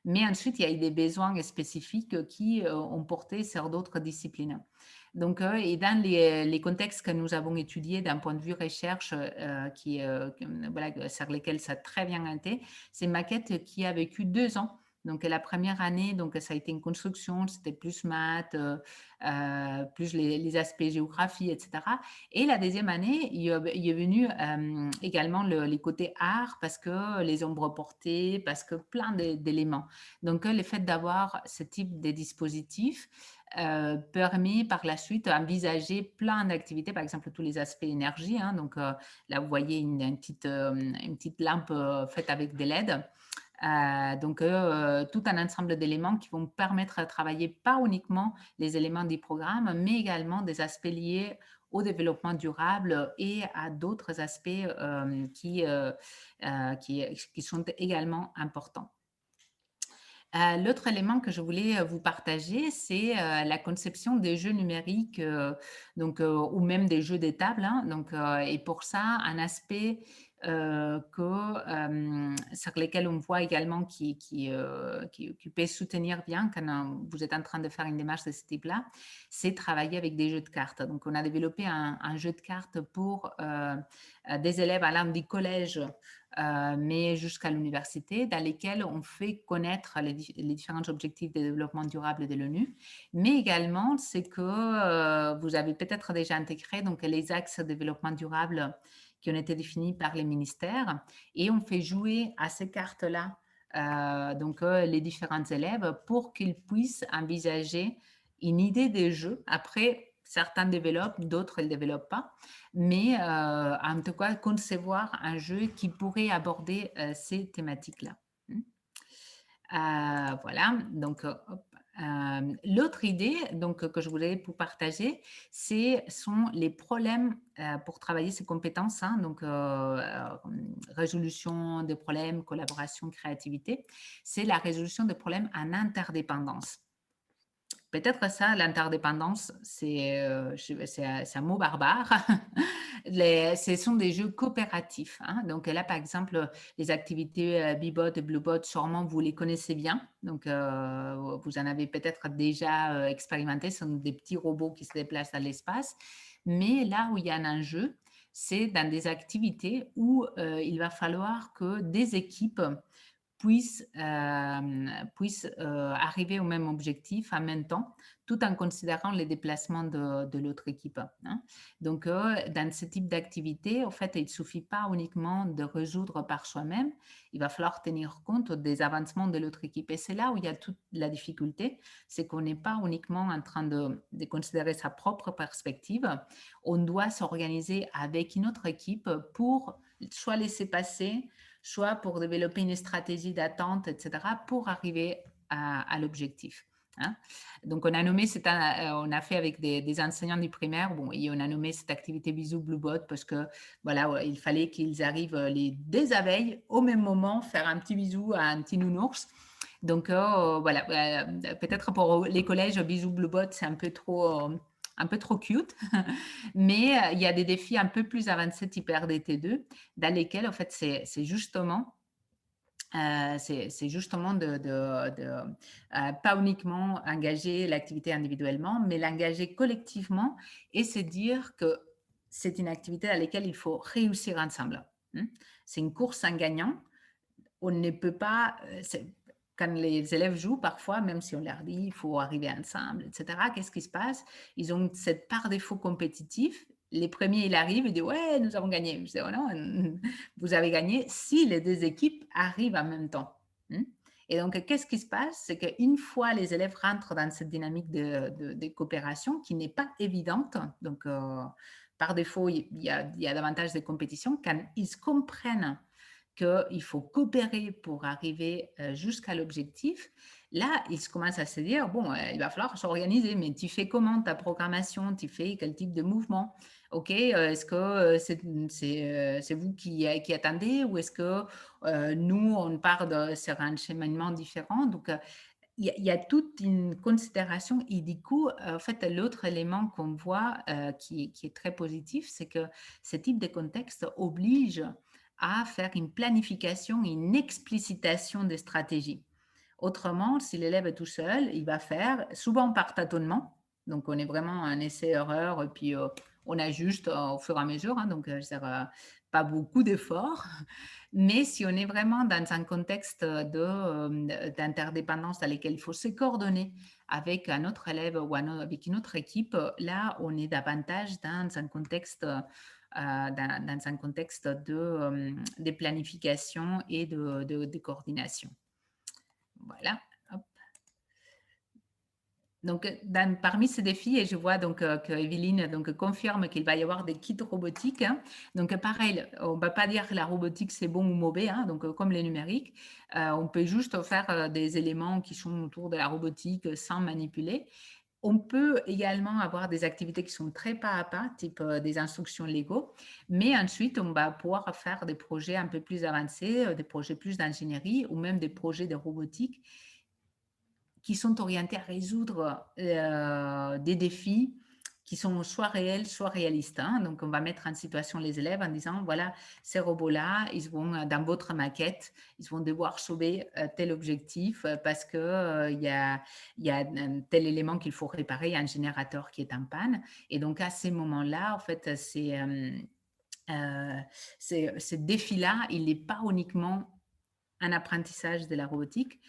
mais ensuite, il y a eu des besoins spécifiques qui ont porté sur d'autres disciplines. Donc, et dans les contextes que nous avons étudiés d'un point de vue recherche, voilà, sur lesquels ça a très bien été, c'est une maquette qui a vécu 2 ans. Donc, la première année, donc, ça a été une construction, c'était plus maths, plus les aspects géographie, etc. Et la deuxième année, il est venu également les côtés art parce que les ombres portées, parce que plein d'éléments. Donc, le fait d'avoir ce type de dispositif permet par la suite d'envisager plein d'activités, par exemple tous les aspects énergie. Hein, donc, là, vous voyez une petite lampe faite avec des LED. Donc, tout un ensemble d'éléments qui vont permettre de travailler pas uniquement les éléments du programme, mais également des aspects liés au développement durable et à d'autres aspects qui sont également importants. L'autre élément que je voulais vous partager, c'est la conception des jeux numériques ou même des jeux des tables. Hein, et pour ça, un aspect sur lesquels on voit également qui peut soutenir bien quand vous êtes en train de faire une démarche de ce type-là, c'est travailler avec des jeux de cartes. Donc, on a développé un jeu de cartes pour des élèves allant du collège mais jusqu'à l'université, dans lesquels on fait connaître les différents objectifs de développement durable de l'ONU, mais également c'est que vous avez peut-être déjà intégré donc, les axes de développement durable qui ont été définis par les ministères, et on fait jouer à ces cartes-là les différents élèves pour qu'ils puissent envisager une idée des jeux. Après, certains développent, d'autres ne développent pas, mais en tout cas, concevoir un jeu qui pourrait aborder ces thématiques-là. Voilà, donc l'autre idée donc, que je voulais vous partager, sont les problèmes pour travailler ces compétences, hein, donc résolution des problèmes, collaboration, créativité, c'est la résolution des problèmes en interdépendance. Peut-être ça, l'interdépendance, c'est un mot barbare. Ce sont des jeux coopératifs. Hein. Donc là, par exemple, les activités Bebot et Bluebot, sûrement vous les connaissez bien. Donc vous en avez peut-être déjà expérimenté. Ce sont des petits robots qui se déplacent dans l'espace. Mais là où il y a un enjeu, c'est dans des activités où il va falloir que des équipes puissent arriver au même objectif en même temps, tout en considérant les déplacements de l'autre équipe. Hein. Donc, dans ce type d'activité, en fait, il ne suffit pas uniquement de résoudre par soi-même, il va falloir tenir compte des avancements de l'autre équipe. Et c'est là où il y a toute la difficulté, c'est qu'on n'est pas uniquement en train de considérer sa propre perspective, on doit s'organiser avec une autre équipe pour soit laisser passer, soit pour développer une stratégie d'attente, etc., pour arriver à l'objectif. Hein. Donc, on a fait avec des enseignants du primaire, et on a nommé cette activité Bisous Bluebot parce que, voilà, il fallait qu'ils arrivent des abeilles au même moment, faire un petit bisou à un petit nounours. Donc, voilà, peut-être pour les collèges, Bisous Bluebot, c'est un peu trop cute, mais il y a des défis un peu plus avancés type RDT2 dans lesquels, en fait, c'est justement pas uniquement engager l'activité individuellement, mais l'engager collectivement et se dire que c'est une activité dans laquelle il faut réussir ensemble. C'est une course en gagnant. On ne peut pas... Quand les élèves jouent, parfois, même si on leur dit il faut arriver ensemble, etc., qu'est-ce qui se passe? Ils ont cette par défaut compétitif les premiers, il arrive, il dit, ouais, nous avons gagné. Je dis, oh non, vous avez gagné si les deux équipes arrivent en même temps. Et donc, qu'est-ce qui se passe? C'est qu'une fois les élèves rentrent dans cette dynamique de coopération qui n'est pas évidente, donc par défaut, il y a davantage de compétitions, quand ils comprennent qu'il faut coopérer pour arriver jusqu'à l'objectif, là, ils commencent à se dire, bon, il va falloir s'organiser, mais tu fais comment ta programmation? Tu fais quel type de mouvement? OK, est-ce que c'est vous qui attendez ou est-ce que nous, on part sur un cheminement différent? Donc, il y a toute une considération et du coup, en fait, l'autre élément qu'on voit qui est très positif, c'est que ce type de contexte oblige à faire une planification, une explicitation des stratégies. Autrement, si l'élève est tout seul, il va faire souvent par tâtonnement. Donc, on est vraiment un essai-erreur et puis on ajuste au fur et à mesure. Hein, donc, pas beaucoup d'efforts. Mais si on est vraiment dans un contexte d'interdépendance dans lequel il faut se coordonner avec un autre élève ou avec une autre équipe, là, on est davantage dans un contexte de planification et de coordination. Voilà. Hop. Donc, parmi ces défis, et je vois donc que Evelyne confirme qu'il va y avoir des kits robotiques. Hein. Donc, pareil, on ne va pas dire que la robotique, c'est bon ou mauvais, hein, donc, comme les numériques. On peut juste faire des éléments qui sont autour de la robotique sans manipuler. On peut également avoir des activités qui sont très pas à pas, type des instructions Lego, mais ensuite, on va pouvoir faire des projets un peu plus avancés, des projets plus d'ingénierie ou même des projets de robotique qui sont orientés à résoudre des défis qui sont soit réels, soit réalistes. Hein. Donc, on va mettre en situation les élèves en disant, voilà, ces robots-là, ils vont, dans votre maquette, ils vont devoir sauver tel objectif parce qu'il y a un tel élément qu'il faut réparer, un générateur qui est en panne. Et donc, à ces moments-là, en fait, ce défi-là, il n'est pas uniquement un apprentissage de la robotique.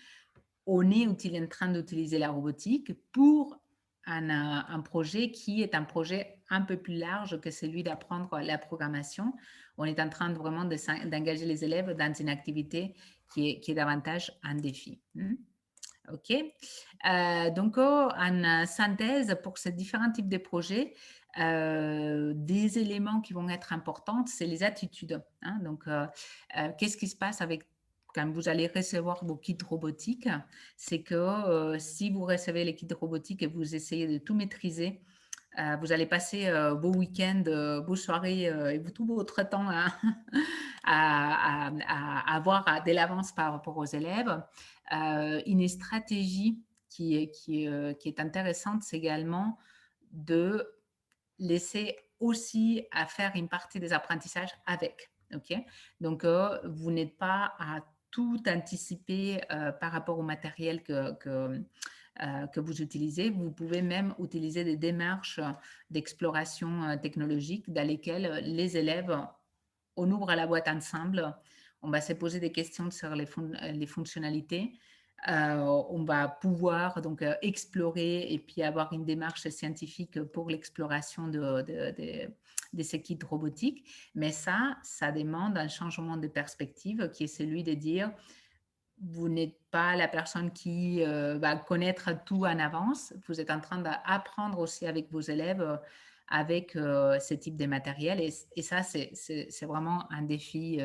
On est en train d'utiliser la robotique pour un projet qui est un projet un peu plus large que celui d'apprendre la programmation. On est en train vraiment d'engager les élèves dans une activité qui est davantage un défi. OK. Donc, en synthèse, pour ces différents types de projets, des éléments qui vont être importants, c'est les attitudes. Hein. Donc, qu'est-ce qui se passe quand vous allez recevoir vos kits robotiques? C'est que si vous recevez les kits robotiques et vous essayez de tout maîtriser, vous allez passer vos week-ends, vos soirées et tout votre temps à avoir de l'avance par rapport aux élèves. Une stratégie qui est intéressante, c'est également de laisser aussi à faire une partie des apprentissages avec. Okay. Donc, vous n'êtes pas à tout anticiper par rapport au matériel que vous utilisez. Vous pouvez même utiliser des démarches d'exploration technologique dans lesquelles les élèves, on ouvre la boîte ensemble, on va se poser des questions sur les fonctionnalités. On va pouvoir donc explorer et puis avoir une démarche scientifique pour l'exploration de ces kits robotiques. Mais ça demande un changement de perspective qui est celui de dire vous n'êtes pas la personne qui va connaître tout en avance. Vous êtes en train d'apprendre aussi avec vos élèves avec ce type de matériel. Et ça, c'est vraiment un défi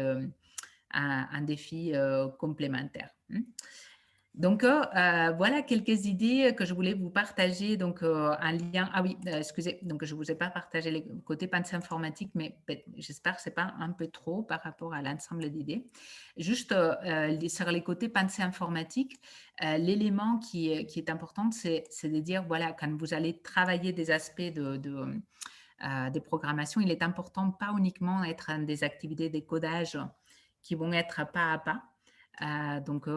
complémentaire. Donc, voilà quelques idées que je voulais vous partager. Donc, un lien. Ah oui, excusez, donc je ne vous ai pas partagé le côté pensée informatique, mais j'espère que ce n'est pas un peu trop par rapport à l'ensemble d'idées. Juste sur les côtés pensée informatique, l'élément qui est important, c'est de dire, voilà, quand vous allez travailler des aspects des programmations, il est important pas uniquement être dans des activités de codage qui vont être pas à pas. Donc,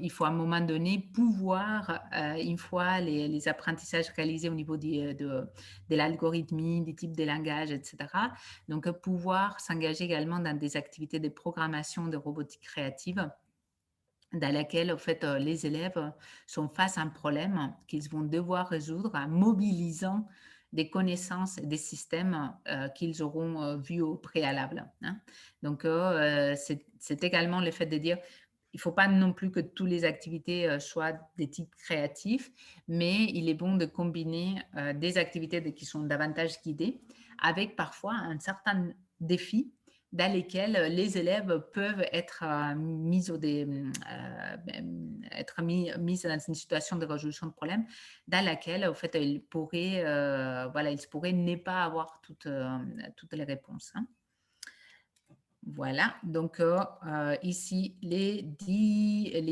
il faut à un moment donné pouvoir, une fois les apprentissages réalisés au niveau de l'algorithmie, des types de langages, etc., donc pouvoir s'engager également dans des activités de programmation de robotique créative dans laquelle, en fait, les élèves sont face à un problème qu'ils vont devoir résoudre en mobilisant des connaissances et des systèmes qu'ils auront vus au préalable. Hein. Donc, c'est également le fait de dire il ne faut pas non plus que toutes les activités soient des types créatifs, mais il est bon de combiner des activités qui sont davantage guidées avec parfois un certain défi dans lesquels les élèves peuvent être mis dans une situation de résolution de problème dans laquelle, au fait, ils pourraient ne pas avoir toutes les réponses. Hein. Voilà, donc ici, les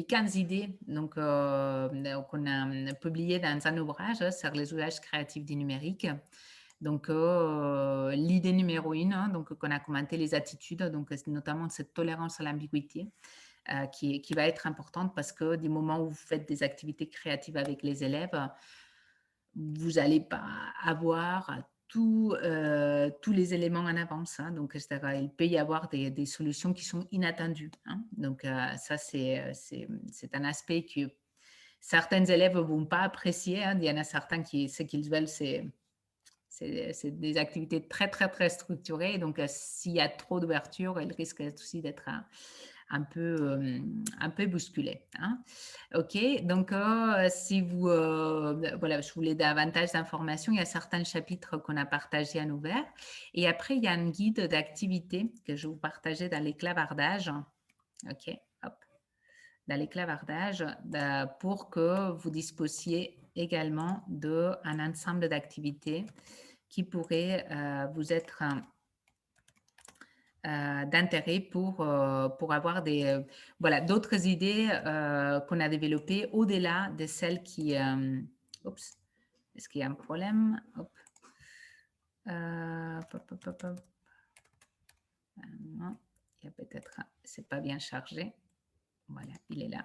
15 idées qu'on a publiées dans un ouvrage sur les usages créatifs du numérique. Donc, l'idée numéro 1, hein, donc qu'on a commenté les attitudes, donc notamment cette tolérance à l'ambiguïté qui va être importante parce que du moment où vous faites des activités créatives avec les élèves, vous n'allez pas avoir tous les éléments en avance. Hein, donc, il peut y avoir des solutions qui sont inattendues. Hein, donc, ça, c'est un aspect que certains élèves ne vont pas apprécier. Hein, il y en a certains qui, ce qu'ils veulent, c'est des activités très, très, très structurées. Donc, s'il y a trop d'ouverture, elles risquent aussi d'être un peu bousculées. Hein. OK, donc si vous, voilà, je voulais davantage d'informations, il y a certains chapitres qu'on a partagés en ouvert. Et après, il y a un guide d'activité que je vais vous partager dans les clavardages. OK, hop. Dans les clavardages pour que vous disposiez également d'un ensemble d'activités qui pourraient vous être d'intérêt pour avoir d'autres idées qu'on a développées au-delà de celles qui... oups, est-ce qu'il y a un problème? Hop. Non, il y a peut-être... C'est pas bien chargé. Voilà, il est là.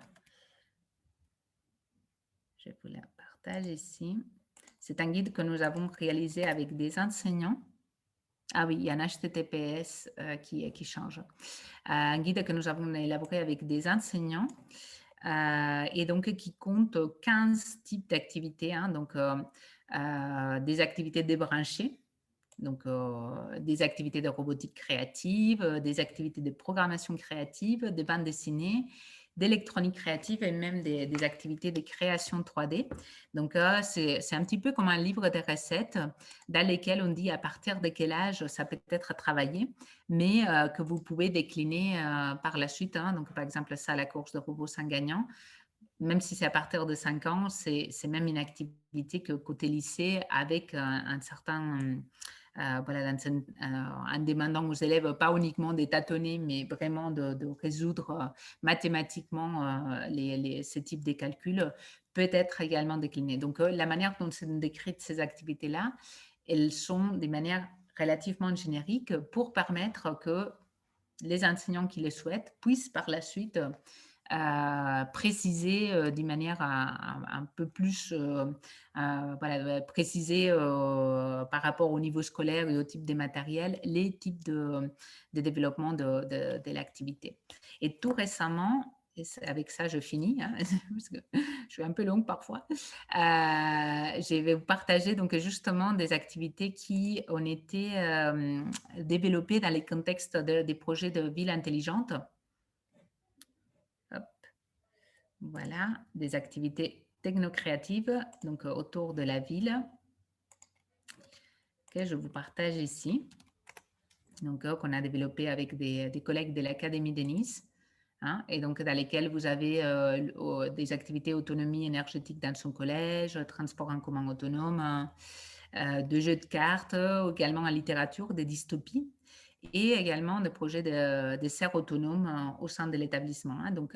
Je vous le partage ici. C'est un guide que nous avons réalisé avec des enseignants. Ah oui, il y a un HTTPS qui change. Un guide que nous avons élaboré avec des enseignants et donc qui compte 15 types d'activités. Hein, donc, des activités débranchées, donc des activités de robotique créative, des activités de programmation créative, des bandes dessinées, d'électronique créative et même des activités de création 3D. Donc, c'est un petit peu comme un livre de recettes dans lesquels on dit à partir de quel âge ça peut être travaillé, mais que vous pouvez décliner par la suite. Hein. Donc, par exemple, ça, la course de robots sans gagnant, même si c'est à partir de 5 ans, c'est même une activité que côté lycée avec un certain... voilà, en demandant aux élèves pas uniquement de tâtonner, mais vraiment de résoudre mathématiquement ces types de calculs, peut être également décliné. Donc, la manière dont sont décrites ces activités-là, elles sont des manières relativement génériques pour permettre que les enseignants qui le souhaitent puissent par la suite préciser d'une manière un peu plus préciser par rapport au niveau scolaire et au type de matériel, les types de développement de l'activité. Et tout récemment, et avec ça je finis, hein, parce que je suis un peu longue parfois, je vais vous partager donc justement des activités qui ont été développées dans les contextes des projets de ville intelligente. Voilà, des activités technocréatives donc autour de la ville que je vous partage ici. Donc, qu'on a développé avec des collègues de l'Académie de Nice. Hein, et donc, dans lesquelles vous avez des activités autonomie énergétique dans son collège, transport en commun autonome, de jeux de cartes, également en littérature, des dystopies. Et également des projets de serres autonomes au sein de l'établissement. Hein. Donc,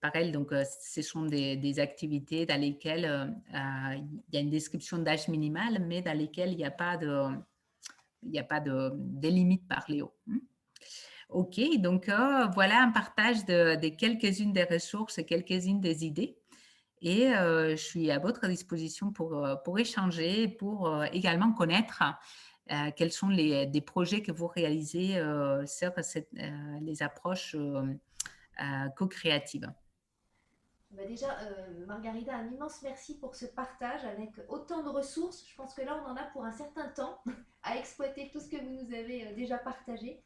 pareil, donc, ce sont des activités dans lesquelles il y a une description d'âge minimal, mais dans lesquelles il n'y a pas de limite par les hauts. OK, donc voilà un partage de quelques-unes des ressources et quelques-unes des idées. Et je suis à votre disposition pour échanger, pour également connaître quels sont des projets que vous réalisez sur les approches co-créatives. Déjà, Margarida, un immense merci pour ce partage avec autant de ressources. Je pense que là, on en a pour un certain temps à exploiter tout ce que vous nous avez déjà partagé.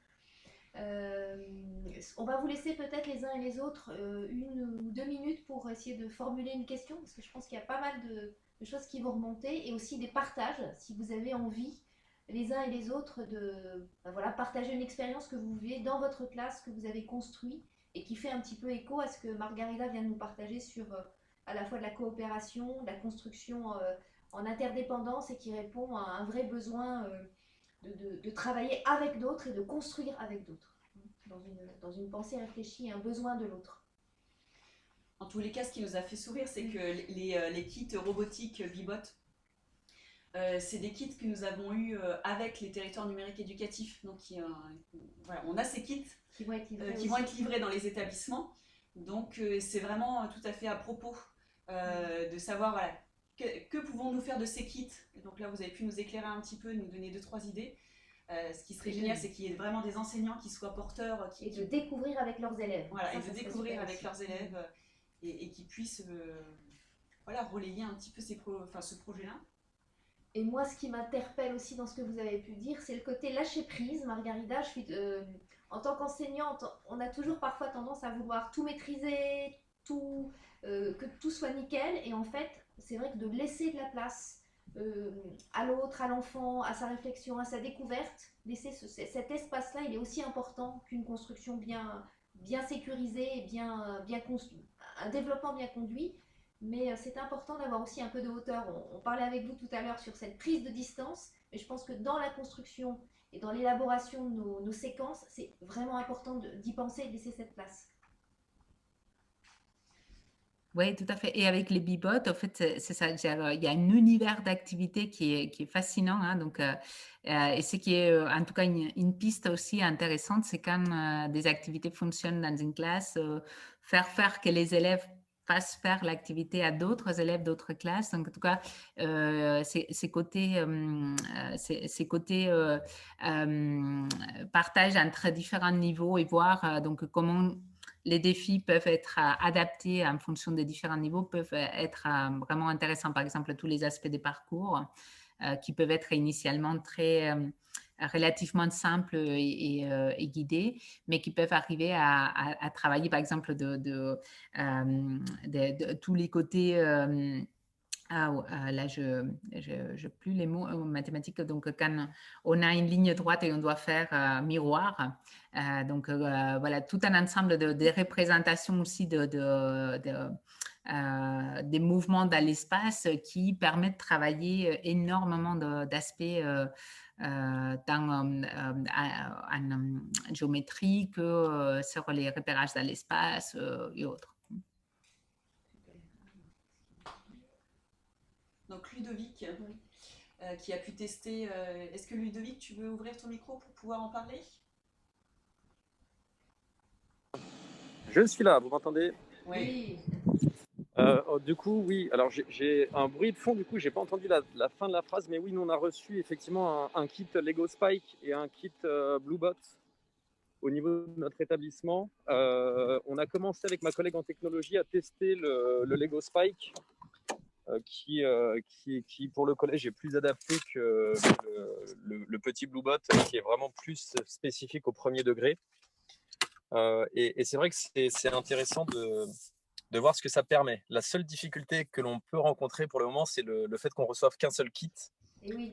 On va vous laisser peut-être les uns et les autres 1 ou 2 minutes pour essayer de formuler une question, parce que je pense qu'il y a pas mal de choses qui vont remonter, et aussi des partages, si vous avez envie, les uns et les autres, de voilà, partager une expérience que vous vivez dans votre classe, que vous avez construit, et qui fait un petit peu écho à ce que Margarida vient de nous partager sur à la fois de la coopération, de la construction en interdépendance, et qui répond à un vrai besoin de travailler avec d'autres et de construire avec d'autres, dans une pensée réfléchie et un besoin de l'autre. En tous les cas, ce qui nous a fait sourire, c'est que les kits robotiques Bibot, c'est des kits que nous avons eus avec les territoires numériques éducatifs. Donc, voilà, on a ces kits qui vont être livrés dans les établissements. Donc, c'est vraiment tout à fait à propos de savoir, voilà, que pouvons-nous faire de ces kits. Et donc là, vous avez pu nous éclairer un petit peu, nous donner 2-3 idées. Ce qui serait génial, c'est qu'il y ait vraiment des enseignants qui soient porteurs. Et de découvrir avec leurs élèves. Voilà, et de découvrir avec leurs élèves et qui puissent voilà, relayer un petit peu ce projet-là. Et moi, ce qui m'interpelle aussi dans ce que vous avez pu dire, c'est le côté lâcher prise. Margarida, en tant qu'enseignante, on a toujours parfois tendance à vouloir tout maîtriser, que tout soit nickel. Et en fait, c'est vrai que de laisser de la place à l'autre, à l'enfant, à sa réflexion, à sa découverte, laisser cet espace-là, il est aussi important qu'une construction bien sécurisée et bien construite, un développement bien conduit. Mais c'est important d'avoir aussi un peu de hauteur. On parlait avec vous tout à l'heure sur cette prise de distance, mais je pense que dans la construction et dans l'élaboration de nos séquences, c'est vraiment important d'y penser et de laisser cette place. Oui, tout à fait. Et avec les Bibot, en fait, c'est ça. Il y a un univers d'activités qui est fascinant. Hein, donc, et ce qui est, en tout cas, une piste aussi intéressante, c'est quand des activités fonctionnent dans une classe, faire que les élèves fassent faire l'activité à d'autres élèves d'autres classes. Donc, en tout cas, ces côtés partage entre différents niveaux et voir donc comment les défis peuvent être adaptés en fonction des différents niveaux, peuvent être vraiment intéressants. Par exemple, tous les aspects des parcours qui peuvent être initialement relativement simples et guidés, mais qui peuvent arriver à travailler, par exemple, de tous les côtés. Là, je n'ai plus les mots mathématiques. Donc, quand on a une ligne droite et on doit faire miroir, donc voilà, tout un ensemble de représentations aussi des mouvements dans l'espace qui permettent de travailler énormément d'aspects tant en géométrie que sur les repérages dans l'espace et autres. Donc Ludovic, qui a pu tester. Est-ce que Ludovic, tu veux ouvrir ton micro pour pouvoir en parler? Je suis là, vous m'entendez? Oui. Du coup, oui. Alors j'ai un bruit de fond, du coup, j'ai pas entendu la fin de la phrase, mais oui, nous on a reçu effectivement un kit Lego Spike et un kit Bluebot au niveau de notre établissement. On a commencé avec ma collègue en technologie à tester le Lego Spike. Qui pour le collège est plus adapté que le petit Bluebot, qui est vraiment plus spécifique au premier degré. Et c'est vrai que c'est intéressant de voir ce que ça permet. La seule difficulté que l'on peut rencontrer pour le moment, c'est le fait qu'on ne reçoive qu'un seul kit.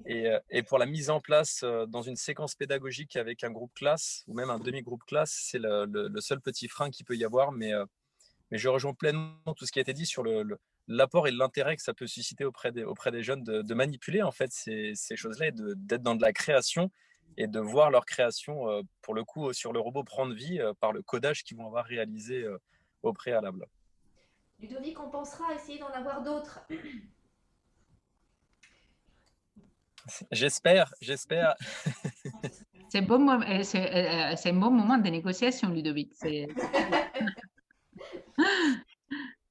Et pour la mise en place dans une séquence pédagogique avec un groupe classe ou même un demi-groupe classe, c'est le seul petit frein qu'il peut y avoir. Mais je rejoins pleinement tout ce qui a été dit sur l'apport et l'intérêt que ça peut susciter auprès des jeunes de manipuler en fait ces choses-là et d'être dans de la création et de voir leur création, pour le coup, sur le robot prendre vie par le codage qu'ils vont avoir réalisé au préalable. Ludovic, on pensera à essayer d'en avoir d'autres. J'espère. C'est un bon moment de négociation, Ludovic.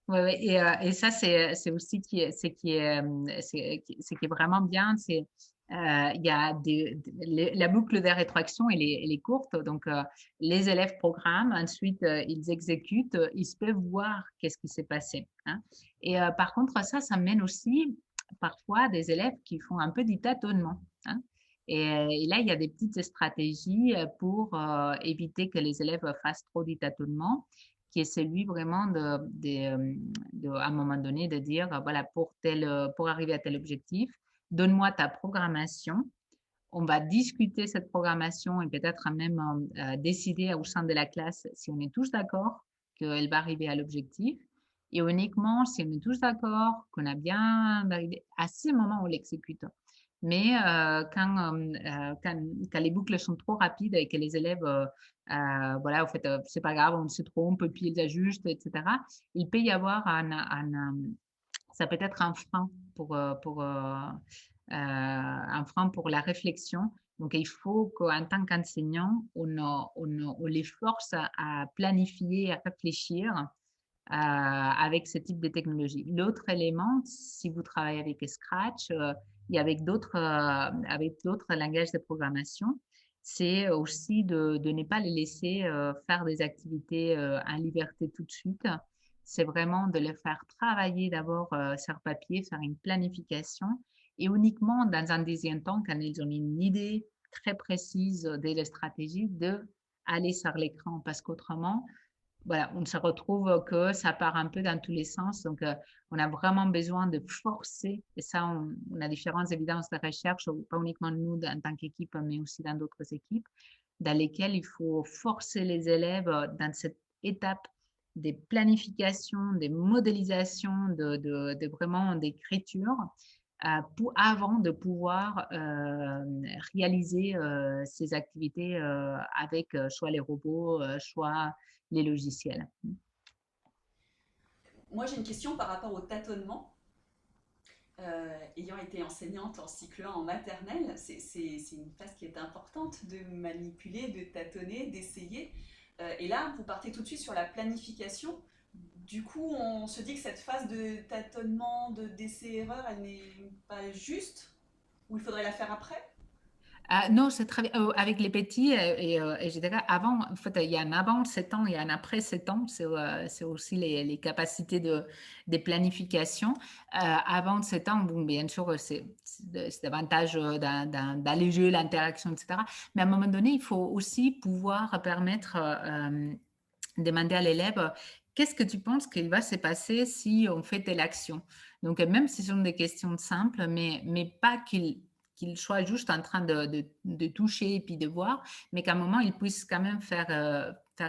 Ouais, et ça, c'est aussi ce qui est vraiment bien, c'est il y a la boucle de rétroaction, elle est courte. Donc, les élèves programment, ensuite, ils exécutent, ils peuvent voir qu'est-ce qui s'est passé. Hein. Et par contre, ça mène aussi parfois des élèves qui font un peu du tâtonnement. Hein. Et là, il y a des petites stratégies pour éviter que les élèves fassent trop du tâtonnement, qui est celui vraiment à un moment donné de dire, voilà, pour arriver à tel objectif, donne-moi ta programmation. On va discuter cette programmation et peut-être même décider au sein de la classe si on est tous d'accord qu'elle va arriver à l'objectif. Et uniquement si on est tous d'accord qu'on a bien arrivé, à ce moment on l'exécute. Mais quand les boucles sont trop rapides et que les élèves, voilà, en fait, c'est pas grave, on se trompe, puis ils ajustent, etc., il peut y avoir ça peut être un frein un frein pour la réflexion. Donc, il faut qu'en tant qu'enseignant, on les force à planifier, à réfléchir avec ce type de technologie. L'autre élément, si vous travaillez avec Scratch et avec d'autres langages de programmation, c'est aussi de ne pas les laisser faire des activités en liberté tout de suite. C'est vraiment de les faire travailler d'abord sur papier, faire une planification et uniquement dans un deuxième temps, quand ils ont une idée très précise de la stratégie, d'aller sur l'écran parce qu'autrement, voilà, on se retrouve que ça part un peu dans tous les sens. Donc, on a vraiment besoin de forcer, et ça, on a différentes évidences de recherche, pas uniquement nous en tant qu'équipe, mais aussi dans d'autres équipes, dans lesquelles il faut forcer les élèves dans cette étape des planifications, des modélisations, de vraiment d'écriture, avant de pouvoir réaliser ces activités avec soit les robots, soit les logiciels. Moi, j'ai une question par rapport au tâtonnement. Ayant été enseignante en cycle 1 en maternelle, c'est une phase qui est importante de manipuler, de tâtonner, d'essayer. Et là, vous partez tout de suite sur la planification. Du coup, on se dit que cette phase de tâtonnement, d'essai-erreur, elle n'est pas juste, ou il faudrait la faire après? Non, c'est très bien. Avec les petits, et je dirais avant, en fait, il y a un avant 7 ans et un après 7 ans. C'est aussi les capacités de planification. Avant 7 ans, bon, bien sûr, c'est davantage d'alléger l'interaction, etc. Mais à un moment donné, il faut aussi pouvoir permettre, demander à l'élève, qu'est-ce que tu penses qu'il va se passer si on fait telle action? Donc, même si ce sont des questions simples, mais pas qu'il soit juste en train de toucher et puis de voir, mais qu'à un moment, il puisse quand même faire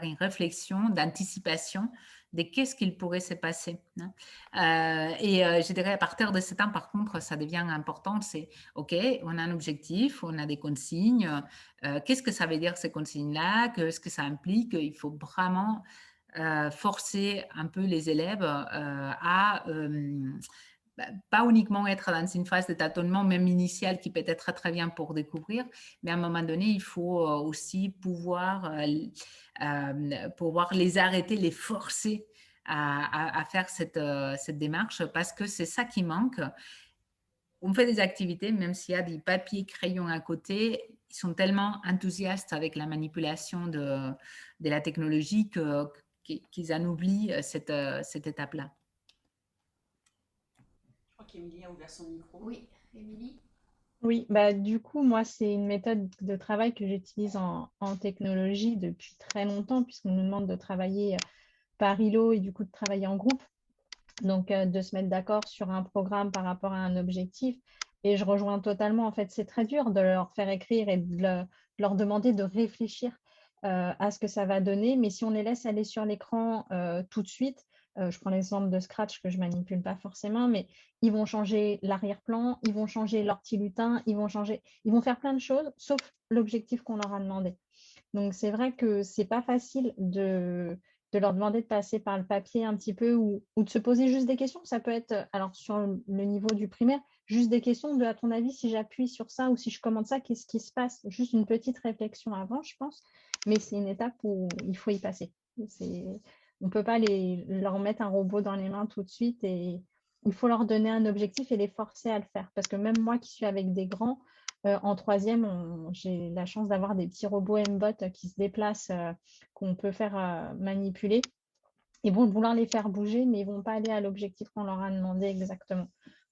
une réflexion d'anticipation de qu'est-ce qu'il pourrait se passer. Hein. Je dirais à partir de ce temps, par contre, ça devient important, c'est OK, on a un objectif, on a des consignes, qu'est-ce que ça veut dire ces consignes-là, qu'est-ce que ça implique, il faut vraiment forcer un peu les élèves à pas uniquement être dans une phase de tâtonnement, même initiale, qui peut être très bien pour découvrir, mais à un moment donné, il faut aussi pouvoir les arrêter, les forcer à faire cette démarche, parce que c'est ça qui manque. On fait des activités, même s'il y a des papiers, crayons à côté, ils sont tellement enthousiastes avec la manipulation de la technologie qu'ils en oublient cette étape-là. Émilie a ouvert son micro. Oui, Émilie. Oui, bah, du coup, moi, c'est une méthode de travail que j'utilise en technologie depuis très longtemps, puisqu'on nous demande de travailler par îlot et du coup de travailler en groupe. Donc, de se mettre d'accord sur un programme par rapport à un objectif. Et je rejoins totalement, en fait, c'est très dur de leur faire écrire et de leur demander de réfléchir à ce que ça va donner. Mais si on les laisse aller sur l'écran tout de suite, je prends l'exemple de Scratch que je manipule pas forcément, mais ils vont changer l'arrière-plan, ils vont changer leur petit lutin, ils vont faire plein de choses, sauf l'objectif qu'on leur a demandé. Donc, c'est vrai que c'est pas facile de leur demander de passer par le papier un petit peu ou de se poser juste des questions. Ça peut être, alors sur le niveau du primaire, juste des questions de, à ton avis, si j'appuie sur ça ou si je commande ça, qu'est-ce qui se passe? Juste une petite réflexion avant, je pense. Mais c'est une étape où il faut y passer. On ne peut pas leur mettre un robot dans les mains tout de suite et il faut leur donner un objectif et les forcer à le faire. Parce que même moi qui suis avec des grands, En troisième, j'ai la chance d'avoir des petits robots M-Bot qui se déplacent, qu'on peut faire manipuler. Ils vont vouloir les faire bouger, mais ils ne vont pas aller à l'objectif qu'on leur a demandé exactement.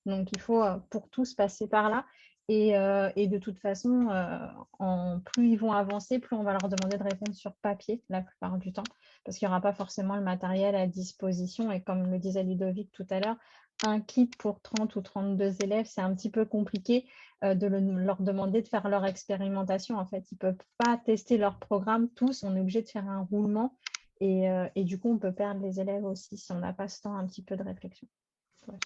Donc, il faut pour tous passer par là. Et de toute façon, plus ils vont avancer, plus on va leur demander de répondre sur papier la plupart du temps, parce qu'il n'y aura pas forcément le matériel à disposition. Et comme le disait Ludovic tout à l'heure, un kit pour 30 ou 32 élèves, c'est un petit peu compliqué de leur demander de faire leur expérimentation. En fait, ils ne peuvent pas tester leur programme tous. On est obligé de faire un roulement. Et du coup, on peut perdre les élèves aussi si on n'a pas ce temps un petit peu de réflexion. Ouais.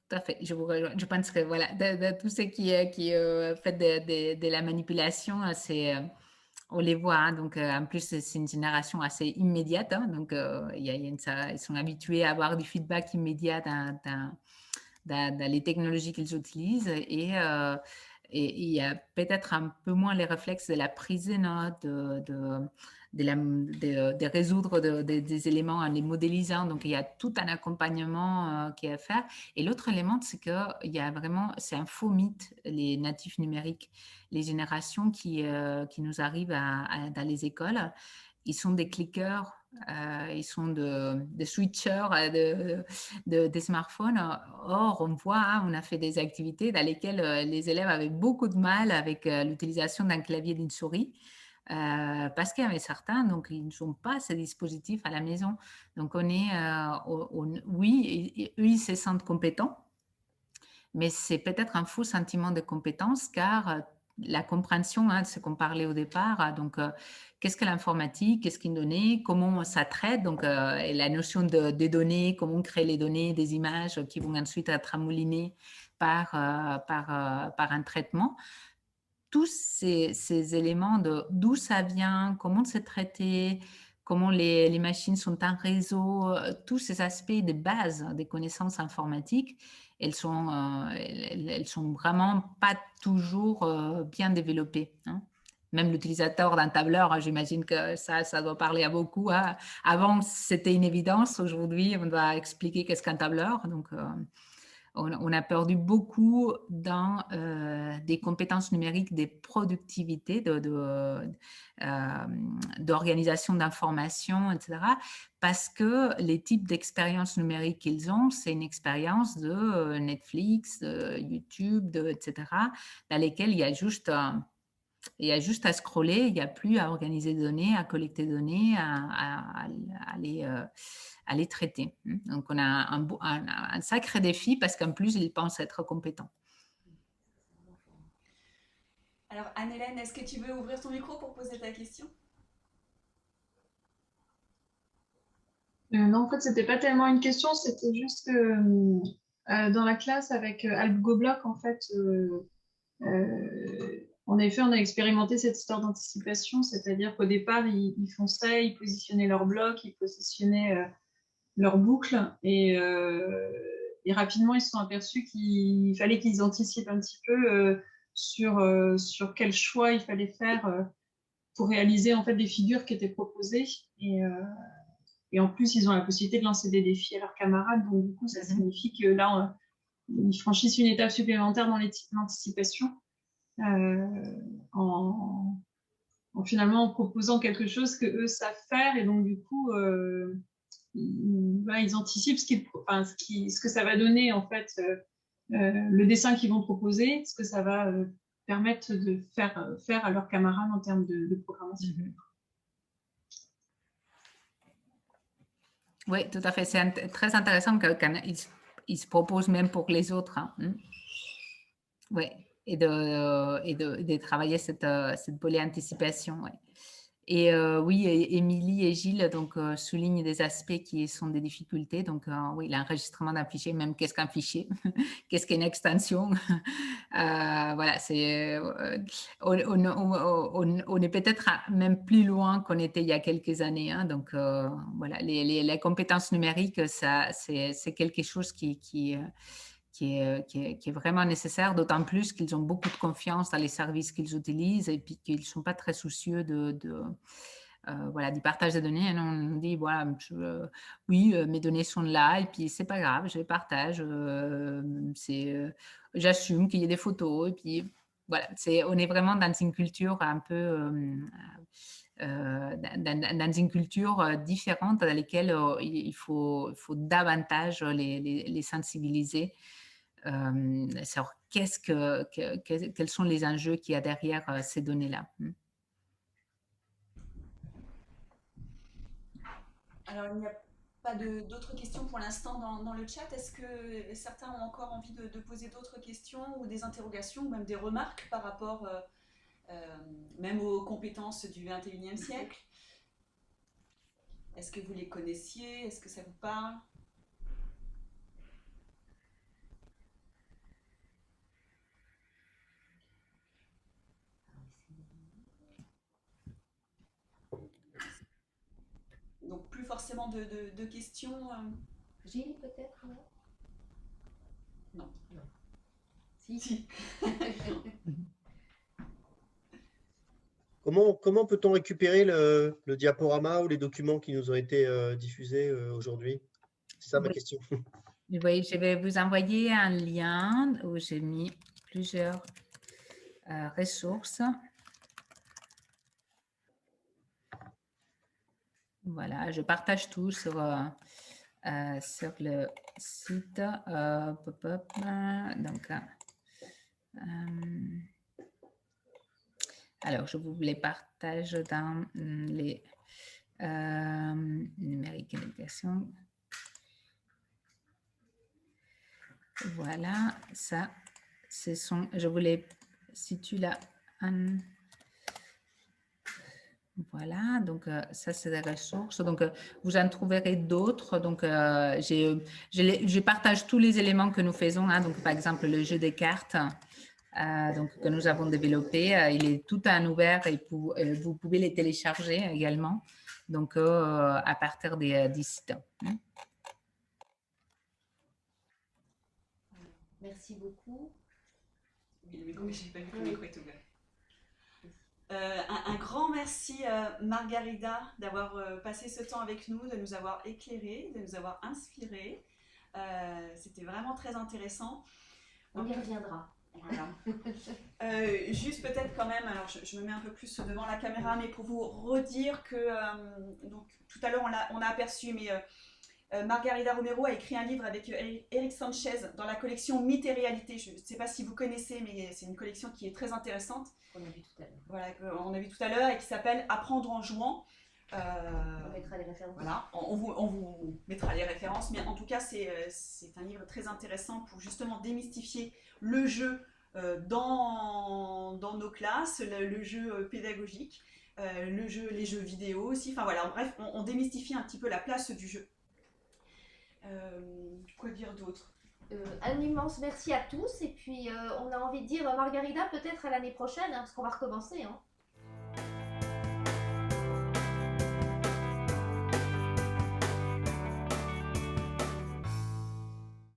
Tout à fait, je vous rejoins. Je pense que voilà, de tout ce qui fait de la manipulation, on les voit. Hein, donc, en plus, c'est une génération assez immédiate. Hein, donc, ils sont habitués à avoir du feedback immédiat dans les technologies qu'ils utilisent. Et il y a peut-être un peu moins les réflexes de la prise de notes, de résoudre des éléments en les modélisant. Donc, il y a tout un accompagnement qui est à faire. Et l'autre élément, c'est qu'il y a vraiment, c'est un faux mythe, les natifs numériques, les générations qui nous arrivent dans les écoles. Ils sont des clickers, ils sont des switchers des smartphones. Or, on voit, hein, on a fait des activités dans lesquelles les élèves avaient beaucoup de mal avec l'utilisation d'un clavier et d'une souris. Parce qu'il y avait certains, donc ils n'ont pas ces dispositifs à la maison. Donc on est, oui, eux ils se sentent compétents, mais c'est peut-être un faux sentiment de compétence car la compréhension, hein, de ce qu'on parlait au départ, donc qu'est-ce que l'informatique, qu'est-ce qu'une donnée, comment ça traite, donc la notion des données, comment on crée les données, des images qui vont ensuite être moulinées par un traitement. Tous ces éléments d'où ça vient, comment c'est traité, comment les machines sont en réseau, tous ces aspects de base des connaissances informatiques, elles sont vraiment pas toujours bien développées. Hein. Même l'utilisateur d'un tableur, j'imagine que ça doit parler à beaucoup. Hein. Avant, c'était une évidence. Aujourd'hui, on doit expliquer qu'est-ce qu'un tableur. Donc, on a perdu beaucoup dans des compétences numériques, des productivités, d'organisation d'informations, etc. Parce que les types d'expériences numériques qu'ils ont, c'est une expérience de Netflix, de YouTube, etc., dans lesquelles il y a juste à scroller, il n'y a plus à organiser des données, à collecter des données, à les traiter. Donc, on a un sacré défi parce qu'en plus, ils pensent être compétents. Alors, Anne-Hélène, est-ce que tu veux ouvrir ton micro pour poser ta question ? Non, en fait, c'était pas tellement une question, c'était juste que dans la classe avec AlgoBlock, en fait, en effet, on a expérimenté cette histoire d'anticipation, c'est-à-dire qu'au départ, ils fonçaient, ils positionnaient leur bloc, ils positionnaient leur boucle, et rapidement, ils se sont aperçus qu'il fallait qu'ils anticipent un petit peu sur quel choix il fallait faire pour réaliser en fait des figures qui étaient proposées. Et en plus, ils ont la possibilité de lancer des défis à leurs camarades. Donc, du coup, ça signifie que là, ils franchissent une étape supplémentaire dans l'anticipation en finalement en proposant quelque chose que eux savent faire. Et donc, du coup, ils anticipent ce que ça va donner, en fait, le dessin qu'ils vont proposer, ce que ça va permettre de faire à leurs camarades en termes de programmation. Oui, tout à fait. C'est très intéressant qu'ils se proposent même pour les autres. Hein. Oui, et de travailler cette polyanticipation. Ouais. Et oui, Émilie et Gilles soulignent des aspects qui sont des difficultés. Donc, oui, l'enregistrement d'un fichier, même qu'est-ce qu'un fichier, qu'est-ce qu'une extension. Voilà, on est peut-être même plus loin qu'on était il y a quelques années. Hein, donc, voilà, les compétences numériques, c'est quelque chose qui est vraiment nécessaire, d'autant plus qu'ils ont beaucoup de confiance dans les services qu'ils utilisent et puis qu'ils ne sont pas très soucieux voilà, du partage des données. On nous dit, voilà, oui, mes données sont là, et puis c'est pas grave, je les partage. J'assume qu'il y ait des photos, et puis voilà, on est vraiment dans une culture un peu... dans une culture différente dans laquelle il faut davantage les sensibiliser sur quels sont les enjeux qu'il y a derrière ces données-là. Alors, il n'y a pas d'autres questions pour l'instant dans le chat. Est-ce que certains ont encore envie de poser d'autres questions ou des interrogations ou même des remarques par rapport même aux compétences du XXIe siècle? Est-ce que vous les connaissiez? Est-ce que ça vous parle? Donc plus forcément de questions. Gilles peut-être? Non. Non. Si. Comment peut-on récupérer le diaporama ou les documents qui nous ont été diffusés aujourd'hui? C'est ça ma question. Oui, je vais vous envoyer un lien où j'ai mis plusieurs ressources. Voilà, je partage tout sur le site. Donc, alors, je vous les partage dans les numériques et éducation. Voilà, ça, je vous les situe là. Voilà, donc ça, c'est des ressources. Donc, vous en trouverez d'autres. Donc, je partage tous les éléments que nous faisons. Hein. Donc, par exemple, le jeu des cartes donc, que nous avons développé, il est tout en ouvert et vous pouvez les télécharger également. Donc, à partir des sites. Merci beaucoup. Oui, le micro, j'ai pas vu que le micro est ouvert. Un grand merci Margarida d'avoir passé ce temps avec nous, de nous avoir éclairés, de nous avoir inspirés. C'était vraiment très intéressant. On y reviendra. Voilà. Juste peut-être quand même, alors je me mets un peu plus devant la caméra, mais pour vous redire que donc, tout à l'heure on a aperçu, mais Margarida Romero a écrit un livre avec Eric Sanchez dans la collection Mythes et Réalité. Je ne sais pas si vous connaissez, mais c'est une collection qui est très intéressante. On a vu tout à l'heure. Voilà, on a vu tout à l'heure et qui s'appelle Apprendre en jouant. On mettra les références. Voilà, on vous mettra les références, mais en tout cas c'est un livre très intéressant pour justement démystifier le jeu dans nos classes, le jeu pédagogique, les jeux vidéo aussi. Enfin voilà, bref, on démystifie un petit peu la place du jeu. Quoi dire d'autre? Un immense merci à tous et puis on a envie de dire Margarida peut-être à l'année prochaine hein, parce qu'on va recommencer. Hein.